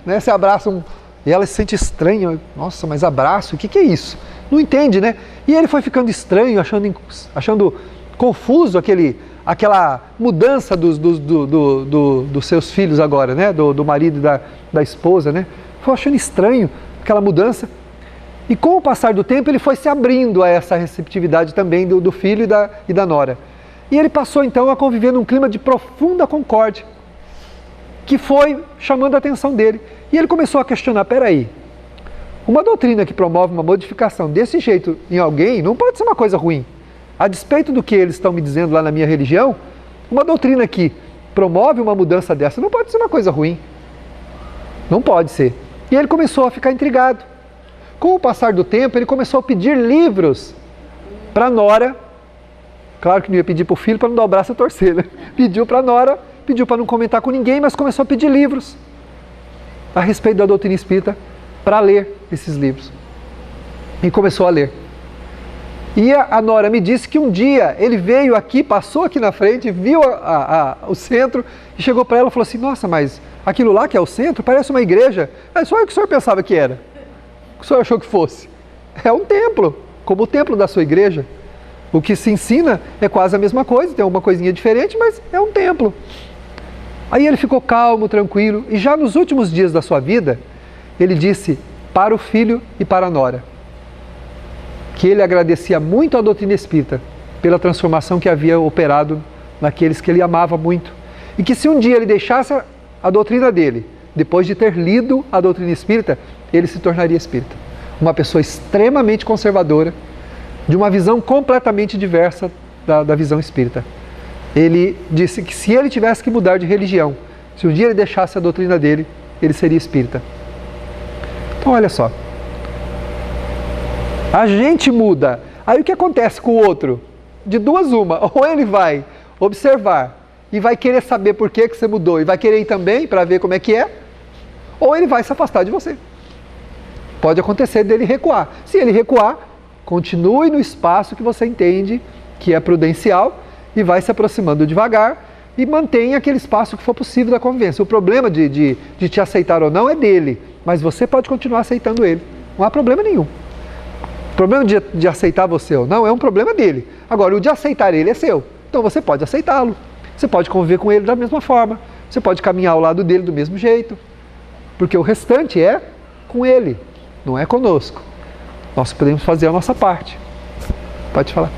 né? Se abraçam e ela se sente estranha. Nossa, mas abraço, o que é isso? Não entende, né? E ele foi ficando estranho, achando confuso aquela mudança dos seus filhos agora, né? Do marido e da esposa, né? Foi achando estranho aquela mudança. E com o passar do tempo ele foi se abrindo a essa receptividade também do filho e da nora. E ele passou então a conviver num clima de profunda concórdia, que foi chamando a atenção dele. E ele começou a questionar, peraí, uma doutrina que promove uma modificação desse jeito em alguém não pode ser uma coisa ruim. A despeito do que eles estão me dizendo lá na minha religião, uma doutrina que promove uma mudança dessa não pode ser uma coisa ruim. Não pode ser. E ele começou a ficar intrigado. Com o passar do tempo, ele começou a pedir livros para a nora. Claro que não ia pedir para o filho para não dar o braço a torcer, né? Pediu para a nora, pediu para não comentar com ninguém, mas começou a pedir livros a respeito da doutrina espírita para ler esses livros. E começou a ler. E a nora me disse que um dia ele veio aqui, passou aqui na frente, viu o centro e chegou para ela e falou assim, nossa, mas aquilo lá que é o centro parece uma igreja. É só o que o senhor pensava que era. O que o senhor achou que fosse? É um templo, como o templo da sua igreja. O que se ensina é quase a mesma coisa, tem alguma coisinha diferente, mas é um templo. Aí ele ficou calmo, tranquilo, e já nos últimos dias da sua vida, ele disse para o filho e para a nora, que ele agradecia muito à doutrina espírita pela transformação que havia operado naqueles que ele amava muito. E que se um dia ele deixasse a doutrina dele, depois de ter lido a doutrina espírita, ele se tornaria espírita. Uma pessoa extremamente conservadora, de uma visão completamente diversa da visão espírita. Ele disse que se ele tivesse que mudar de religião, se um dia ele deixasse a doutrina dele, ele seria espírita. Então olha só. A gente muda. Aí o que acontece com o outro? De duas uma. Ou ele vai observar e vai querer saber por que você mudou e vai querer ir também para ver como é que é, ou ele vai se afastar de você. Pode acontecer dele recuar. Se ele recuar, continue no espaço que você entende que é prudencial e vai se aproximando devagar e mantenha aquele espaço que for possível da convivência. O problema de te aceitar ou não é dele, mas você pode continuar aceitando ele. Não há problema nenhum. O problema de aceitar você ou não é um problema dele. Agora, o de aceitar ele é seu. Então você pode aceitá-lo. Você pode conviver com ele da mesma forma. Você pode caminhar ao lado dele do mesmo jeito. Porque o restante é com ele, não é conosco. Nós podemos fazer a nossa parte. Pode falar.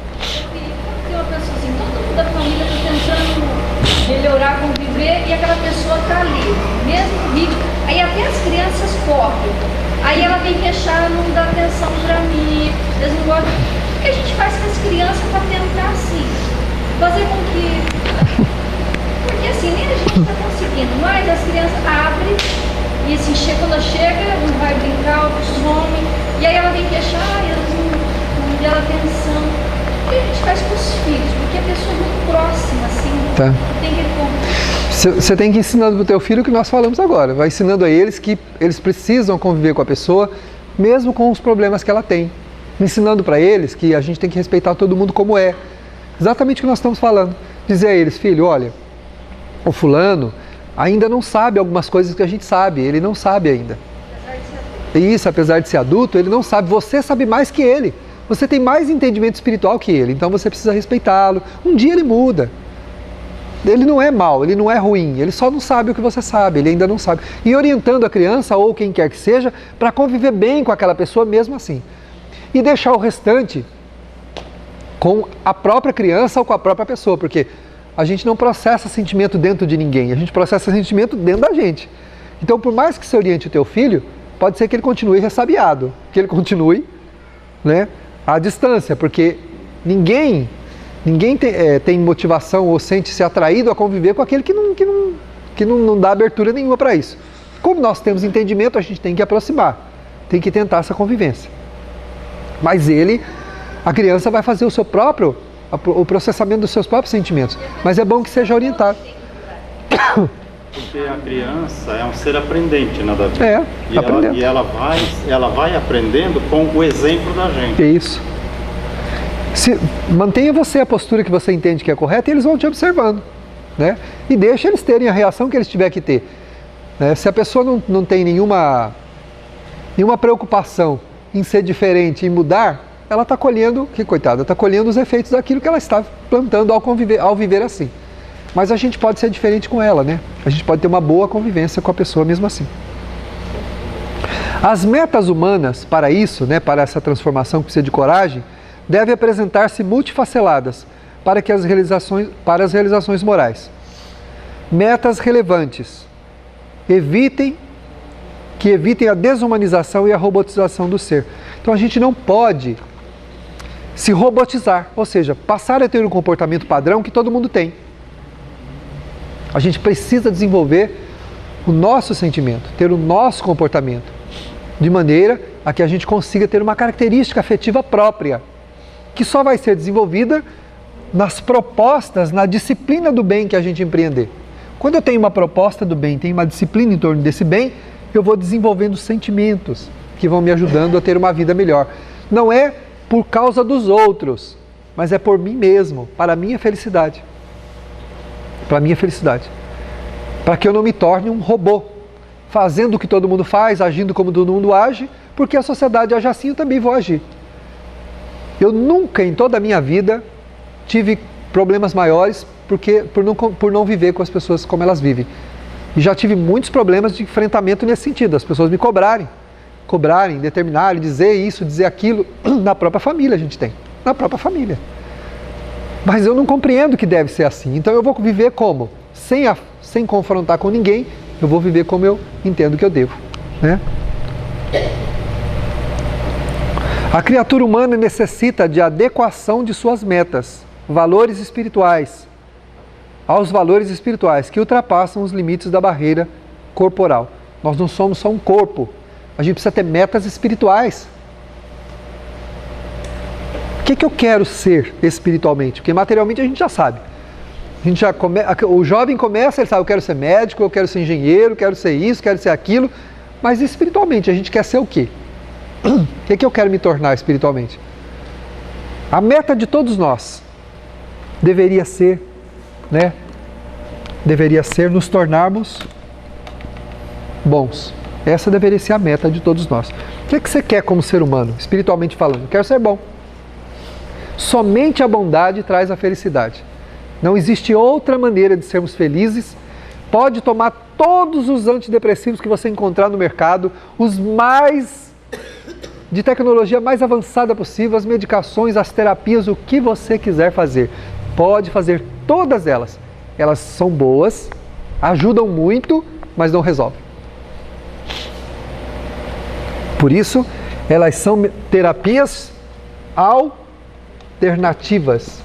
Tem uma pessoa assim, todo mundo da família está tentando melhorar, conviver, e aquela pessoa está ali, mesmo ritmo. Aí até as crianças correm. Aí ela vem queixar, não dá atenção para mim, eles não gostam. O que a gente faz com as crianças para tentar assim? Fazer com que... Porque assim, nem a gente está conseguindo, mas as crianças abrem e assim, quando chega, não vai brincar, some, e aí ela vem queixar, eles não dão atenção. O que a gente faz com os filhos? Porque a pessoa é muito próxima, assim, tá. Tem que... Você tem que ir ensinando para o teu filho o que nós falamos agora. Vai ensinando a eles que eles precisam conviver com a pessoa, mesmo com os problemas que ela tem. Ensinando para eles que a gente tem que respeitar todo mundo como é. Exatamente o que nós estamos falando. Dizer a eles, filho, olha, o fulano ainda não sabe algumas coisas que a gente sabe. Ele não sabe ainda. Isso, apesar de ser adulto, ele não sabe. Você sabe mais que ele. Você tem mais entendimento espiritual que ele. Então você precisa respeitá-lo. Um dia ele muda. Ele não é mau, ele não é ruim, ele só não sabe o que você sabe, ele ainda não sabe. E orientando a criança, ou quem quer que seja, para conviver bem com aquela pessoa mesmo assim. E deixar o restante com a própria criança ou com a própria pessoa, porque a gente não processa sentimento dentro de ninguém, a gente processa sentimento dentro da gente. Então, por mais que você oriente o teu filho, pode ser que ele continue ressabiado, que ele continue, né, à distância, porque ninguém tem motivação ou sente-se atraído a conviver com aquele que não dá abertura nenhuma para isso. Como nós temos entendimento, a gente tem que aproximar, tem que tentar essa convivência. Mas a criança vai fazer o processamento dos seus próprios sentimentos. Mas é bom que seja orientado. Porque a criança é um ser aprendente, né, Davi? Aprendendo. E ela vai aprendendo com o exemplo da gente. É isso. Mantenha você a postura que você entende que é correta e eles vão te observando, né? E deixa eles terem a reação que eles tiverem que ter, né? Se a pessoa não tem nenhuma preocupação em ser diferente, em mudar, ela está colhendo, que coitada, está colhendo os efeitos daquilo que ela está plantando ao viver assim. Mas a gente pode ser diferente com ela, né? A gente pode ter uma boa convivência com a pessoa mesmo assim. As metas humanas para isso, né, para essa transformação que precisa de coragem, devem apresentar-se multifaceladas para as realizações morais. Metas relevantes. Que evitem a desumanização e a robotização do ser. Então a gente não pode se robotizar, ou seja, passar a ter um comportamento padrão que todo mundo tem. A gente precisa desenvolver o nosso sentimento, ter o nosso comportamento, de maneira a que a gente consiga ter uma característica afetiva própria, que só vai ser desenvolvida nas propostas, na disciplina do bem que a gente empreender. Quando eu tenho uma proposta do bem, tenho uma disciplina em torno desse bem, eu vou desenvolvendo sentimentos que vão me ajudando a ter uma vida melhor. Não é por causa dos outros, mas é por mim mesmo, para a minha felicidade. Para a minha felicidade. Para que eu não me torne um robô, fazendo o que todo mundo faz, agindo como todo mundo age, porque a sociedade age assim, eu também vou agir. Eu nunca em toda a minha vida tive problemas maiores por não viver com as pessoas como elas vivem. E já tive muitos problemas de enfrentamento nesse sentido, as pessoas me cobrarem, determinarem, dizer isso, dizer aquilo. Na própria família a gente tem, na própria família. Mas eu não compreendo que deve ser assim, então eu vou viver como? Sem confrontar com ninguém, eu vou viver como eu entendo que eu devo, né? A criatura humana necessita de adequação de suas metas, valores espirituais, aos valores espirituais que ultrapassam os limites da barreira corporal. Nós não somos só um corpo, a gente precisa ter metas espirituais. O que eu quero ser espiritualmente? Porque materialmente a gente já sabe. O jovem começa, ele sabe, eu quero ser médico, eu quero ser engenheiro, quero ser isso, quero ser aquilo, mas espiritualmente a gente quer ser o quê? O que eu quero me tornar espiritualmente? A meta de todos nós deveria ser, né? Deveria ser nos tornarmos bons. Essa deveria ser a meta de todos nós. O que você quer como ser humano, espiritualmente falando? Eu quero ser bom. Somente a bondade traz a felicidade. Não existe outra maneira de sermos felizes. Pode tomar todos os antidepressivos que você encontrar no mercado, os mais de tecnologia mais avançada possível, as medicações, as terapias, o que você quiser fazer. Pode fazer todas elas. Elas são boas, ajudam muito, mas não resolvem. Por isso, elas são terapias alternativas.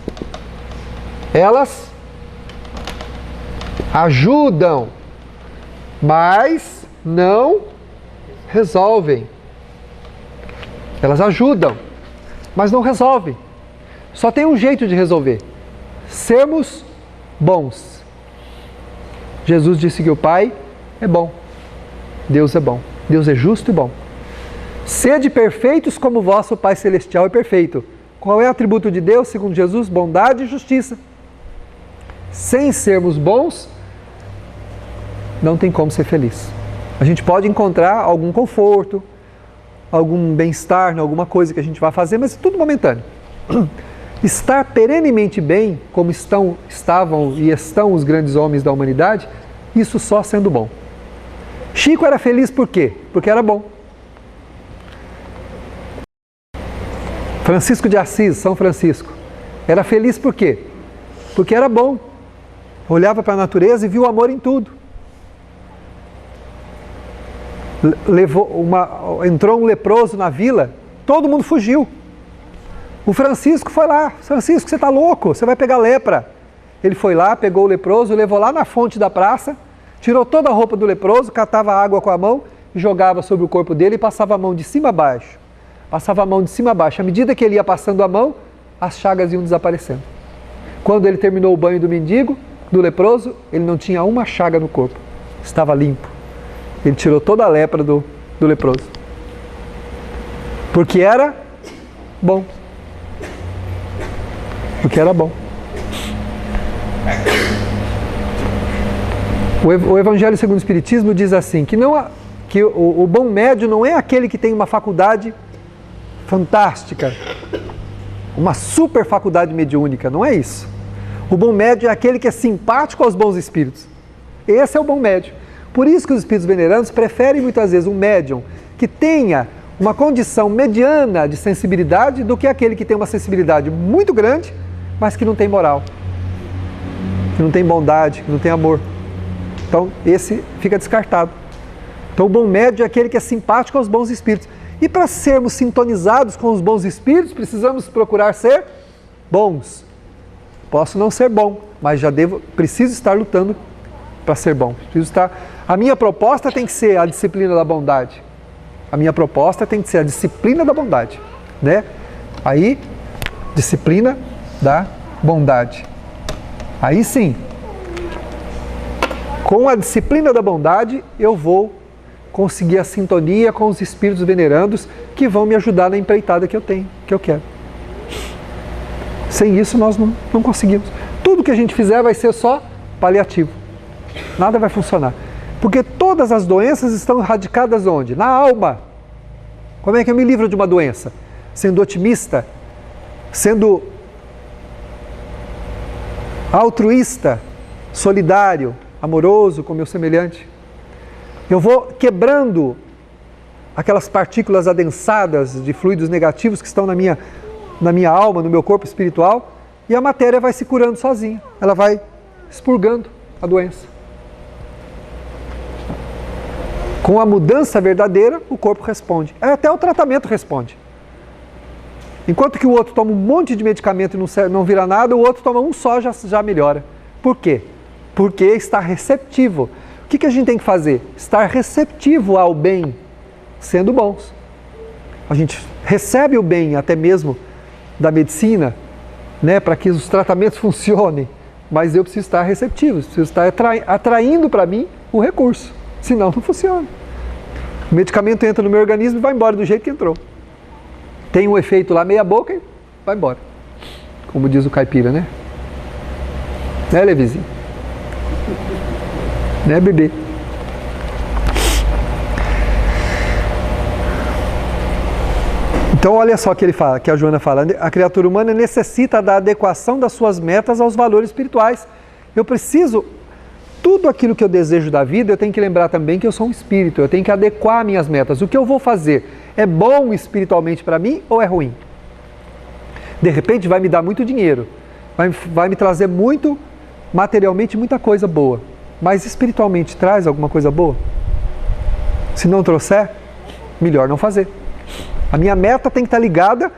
Elas ajudam, mas não resolvem. Elas ajudam, mas não resolvem. Só tem um jeito de resolver: sermos bons. Jesus disse que o Pai é bom. Deus é bom. Deus é justo e bom. Sede perfeitos como vosso Pai Celestial é perfeito. Qual é o atributo de Deus, segundo Jesus? Bondade e justiça. Sem sermos bons, não tem como ser feliz. A gente pode encontrar algum conforto, algum bem-estar, alguma coisa que a gente vai fazer, mas é tudo momentâneo. Estar perenemente bem, como estavam e estão os grandes homens da humanidade, isso só sendo bom. Chico era feliz por quê? Porque era bom. Francisco de Assis, São Francisco, era feliz por quê? Porque era bom. Olhava para a natureza e viu o amor em tudo. Entrou um leproso na vila, todo mundo fugiu. O Francisco foi lá. Francisco, você está louco? Você vai pegar lepra. Ele foi lá, pegou o leproso, levou lá na fonte da praça, tirou toda a roupa do leproso, catava água com a mão, jogava sobre o corpo dele e passava a mão de cima a baixo. Passava a mão de cima a baixo. À medida que ele ia passando a mão, as chagas iam desaparecendo. Quando ele terminou o banho do mendigo, do leproso, ele não tinha uma chaga no corpo. Estava limpo. Ele tirou toda a lepra do leproso. Porque era bom. Porque era bom. O Evangelho segundo o Espiritismo diz assim, que o bom médio não é aquele que tem uma faculdade fantástica, uma super faculdade mediúnica, não é isso. O bom médium é aquele que é simpático aos bons espíritos. Esse é o bom médium. Por isso que os espíritos venerandos preferem muitas vezes um médium que tenha uma condição mediana de sensibilidade do que aquele que tem uma sensibilidade muito grande, mas que não tem moral, que não tem bondade, que não tem amor. Então, esse fica descartado. Então, o bom médium é aquele que é simpático aos bons espíritos. E para sermos sintonizados com os bons espíritos, precisamos procurar ser bons. Posso não ser bom, mas preciso estar lutando para ser bom. A minha proposta tem que ser a disciplina da bondade. A minha proposta tem que ser a disciplina da bondade, né? Aí, disciplina da bondade. Aí sim, com a disciplina da bondade, eu vou conseguir a sintonia com os espíritos venerandos que vão me ajudar na empreitada que eu tenho, que eu quero. Sem isso, nós não conseguimos. Tudo que a gente fizer vai ser só paliativo. Nada vai funcionar. Porque todas as doenças estão radicadas onde? Na alma. Como é que eu me livro de uma doença? Sendo otimista, sendo altruísta, solidário, amoroso com o meu semelhante. Eu vou quebrando aquelas partículas adensadas de fluidos negativos que estão na minha alma, no meu corpo espiritual, e a matéria vai se curando sozinha. Ela vai expurgando a doença. Com a mudança verdadeira, o corpo responde. Até o tratamento responde. Enquanto que o outro toma um monte de medicamento e não vira nada, o outro toma um só e já melhora. Por quê? Porque está receptivo. O que a gente tem que fazer? Estar receptivo ao bem, sendo bons. A gente recebe o bem até mesmo da medicina, né, para que os tratamentos funcionem, mas eu preciso estar receptivo, preciso estar atraindo para mim o recurso, senão não funciona. O medicamento entra no meu organismo e vai embora do jeito que entrou. Tem um efeito lá meia boca e vai embora. Como diz o caipira, né? Né, Levizinho? Né, bebê? Então olha só que ele fala, que a Joana fala, a criatura humana necessita da adequação das suas metas aos valores espirituais. Eu preciso, tudo aquilo que eu desejo da vida, eu tenho que lembrar também que eu sou um espírito, eu tenho que adequar minhas metas. O que eu vou fazer é bom espiritualmente para mim ou é ruim? De repente vai me dar muito dinheiro, vai me trazer muito, materialmente, muita coisa boa, mas espiritualmente traz alguma coisa boa? Se não trouxer, melhor não fazer. A minha meta tem que estar ligada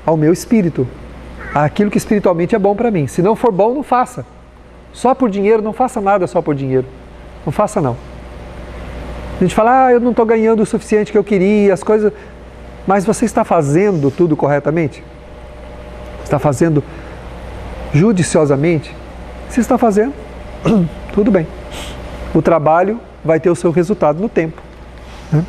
ao meu espírito, àquilo que espiritualmente é bom para mim. Se não for bom, não faça. Só por dinheiro, não faça nada só por dinheiro. Não faça não. A gente fala, eu não estou ganhando o suficiente que eu queria, as coisas... Mas você está fazendo tudo corretamente? Está fazendo judiciosamente? Se está fazendo, tudo bem. O trabalho vai ter o seu resultado no tempo. Né?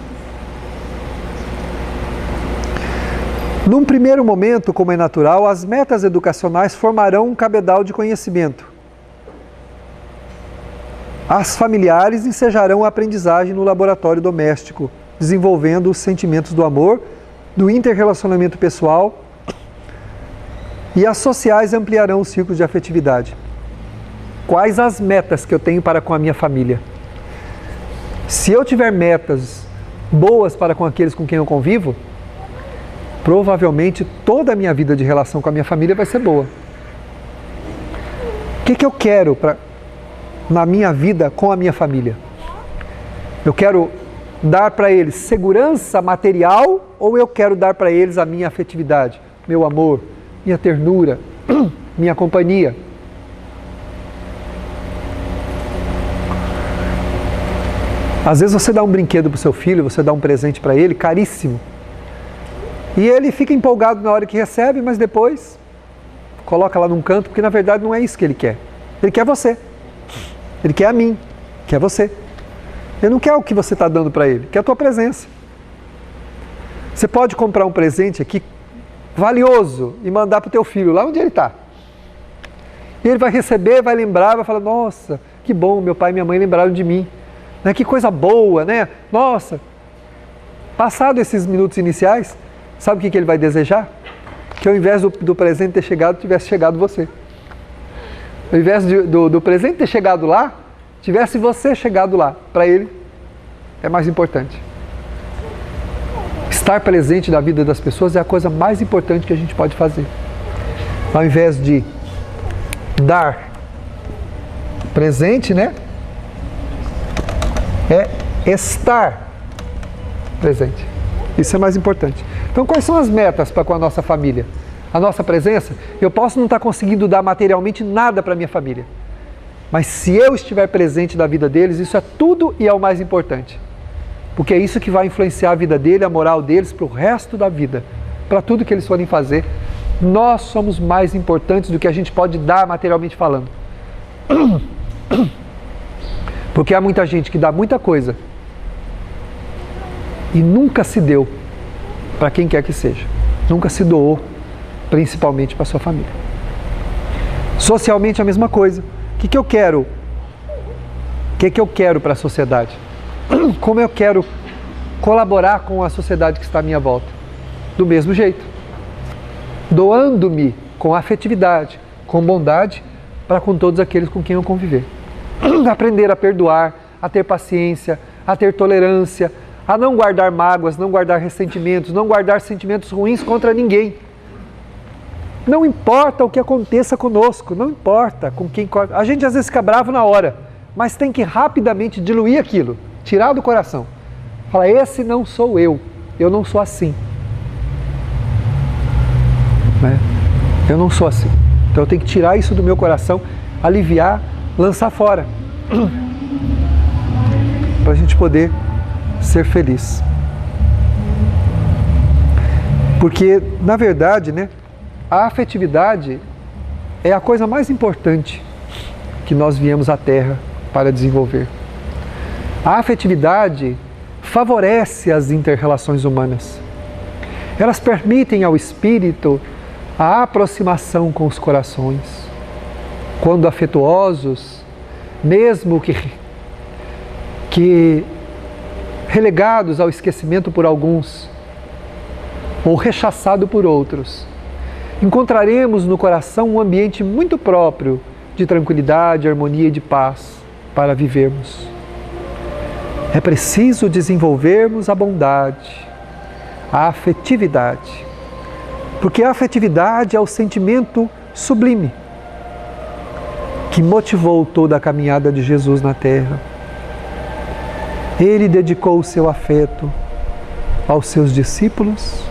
Num primeiro momento, como é natural, as metas educacionais formarão um cabedal de conhecimento. As familiares ensejarão a aprendizagem no laboratório doméstico, desenvolvendo os sentimentos do amor, do interrelacionamento pessoal, e as sociais ampliarão os círculos de afetividade. Quais as metas que eu tenho para com a minha família? Se eu tiver metas boas para com aqueles com quem eu convivo, provavelmente toda a minha vida de relação com a minha família vai ser boa. O que eu quero na minha vida com a minha família? Eu quero dar para eles segurança material ou eu quero dar para eles a minha afetividade, meu amor, minha ternura, minha companhia? Às vezes você dá um brinquedo para o seu filho, você dá um presente para ele, caríssimo. E ele fica empolgado na hora que recebe, mas depois coloca lá num canto, porque na verdade não é isso que ele quer. Ele quer você. Ele quer a mim, quer você. Ele não quer o que você está dando para ele, quer a tua presença. Você pode comprar um presente aqui valioso e mandar para o teu filho, lá onde ele está. E ele vai receber, vai lembrar, vai falar, nossa, que bom, meu pai e minha mãe lembraram de mim. Né? Que coisa boa, né? Nossa. Passado esses minutos iniciais, sabe o que ele vai desejar? que ao invés do presente ter chegado, tivesse chegado você. Ao invés do presente ter chegado lá, tivesse você chegado lá. Para ele, é mais importante. Estar presente na vida das pessoas é a coisa mais importante que a gente pode fazer. Ao invés de dar presente, né? É estar presente. Isso é mais importante. Então, quais são as metas para com a nossa família? A nossa presença? Eu posso não estar conseguindo dar materialmente nada para a minha família. Mas se eu estiver presente na vida deles, isso é tudo e é o mais importante. Porque é isso que vai influenciar a vida dele, a moral deles para o resto da vida. Para tudo que eles forem fazer. Nós somos mais importantes do que a gente pode dar materialmente falando. Porque há muita gente que dá muita coisa e nunca se deu para quem quer que seja. Nunca se doou, principalmente para a sua família. Socialmente a mesma coisa. O que eu quero? O que eu quero para a sociedade? Como eu quero colaborar com a sociedade que está à minha volta? Do mesmo jeito. Doando-me com afetividade, com bondade, para com todos aqueles com quem eu conviver. Aprender a perdoar, a ter paciência, a ter tolerância, a não guardar mágoas, não guardar ressentimentos, não guardar sentimentos ruins contra ninguém. Não importa o que aconteça conosco, não importa com quem... A gente às vezes fica bravo na hora, mas tem que rapidamente diluir aquilo, tirar do coração. Fala, esse não sou eu não sou assim. Né? Eu não sou assim. Então eu tenho que tirar isso do meu coração, aliviar, lançar fora. Para a gente poder ser feliz. Porque, na verdade, né, a afetividade é a coisa mais importante que nós viemos à Terra para desenvolver. A afetividade favorece as inter-relações humanas. Elas permitem ao espírito a aproximação com os corações. Quando afetuosos, mesmo que relegados ao esquecimento por alguns, ou rechaçado por outros, encontraremos no coração um ambiente muito próprio de tranquilidade, harmonia e de paz para vivermos. É preciso desenvolvermos a bondade, a afetividade, porque a afetividade é o sentimento sublime que motivou toda a caminhada de Jesus na Terra. Ele dedicou o seu afeto aos seus discípulos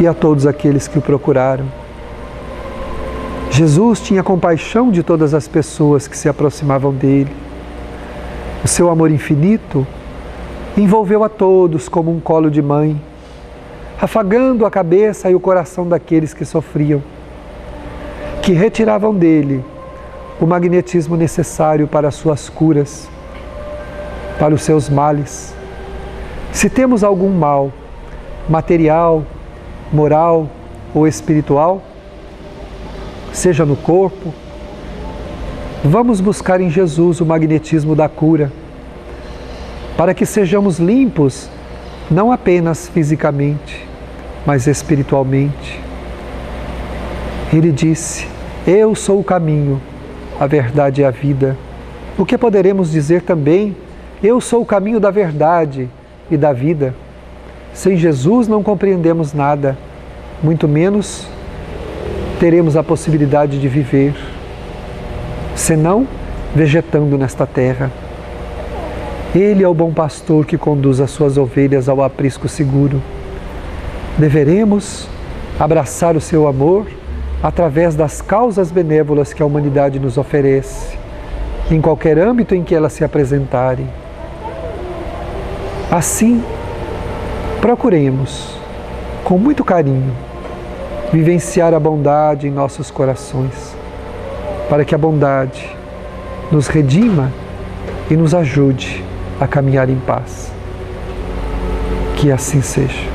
e a todos aqueles que o procuraram. Jesus tinha compaixão de todas as pessoas que se aproximavam dele. O seu amor infinito envolveu a todos como um colo de mãe, afagando a cabeça e o coração daqueles que sofriam, que retiravam dele o magnetismo necessário para as suas curas, para os seus males. Se temos algum mal, material, moral ou espiritual, seja no corpo, vamos buscar em Jesus o magnetismo da cura, para que sejamos limpos, não apenas fisicamente, mas espiritualmente. Ele disse, eu sou o caminho, a verdade e a vida. O que poderemos dizer também, eu sou o caminho da verdade e da vida. Sem Jesus não compreendemos nada, muito menos teremos a possibilidade de viver, senão vegetando nesta terra. Ele é o bom pastor que conduz as suas ovelhas ao aprisco seguro. Deveremos abraçar o seu amor através das causas benévolas que a humanidade nos oferece, em qualquer âmbito em que elas se apresentarem. Assim, procuremos, com muito carinho, vivenciar a bondade em nossos corações, para que a bondade nos redima e nos ajude a caminhar em paz. Que assim seja.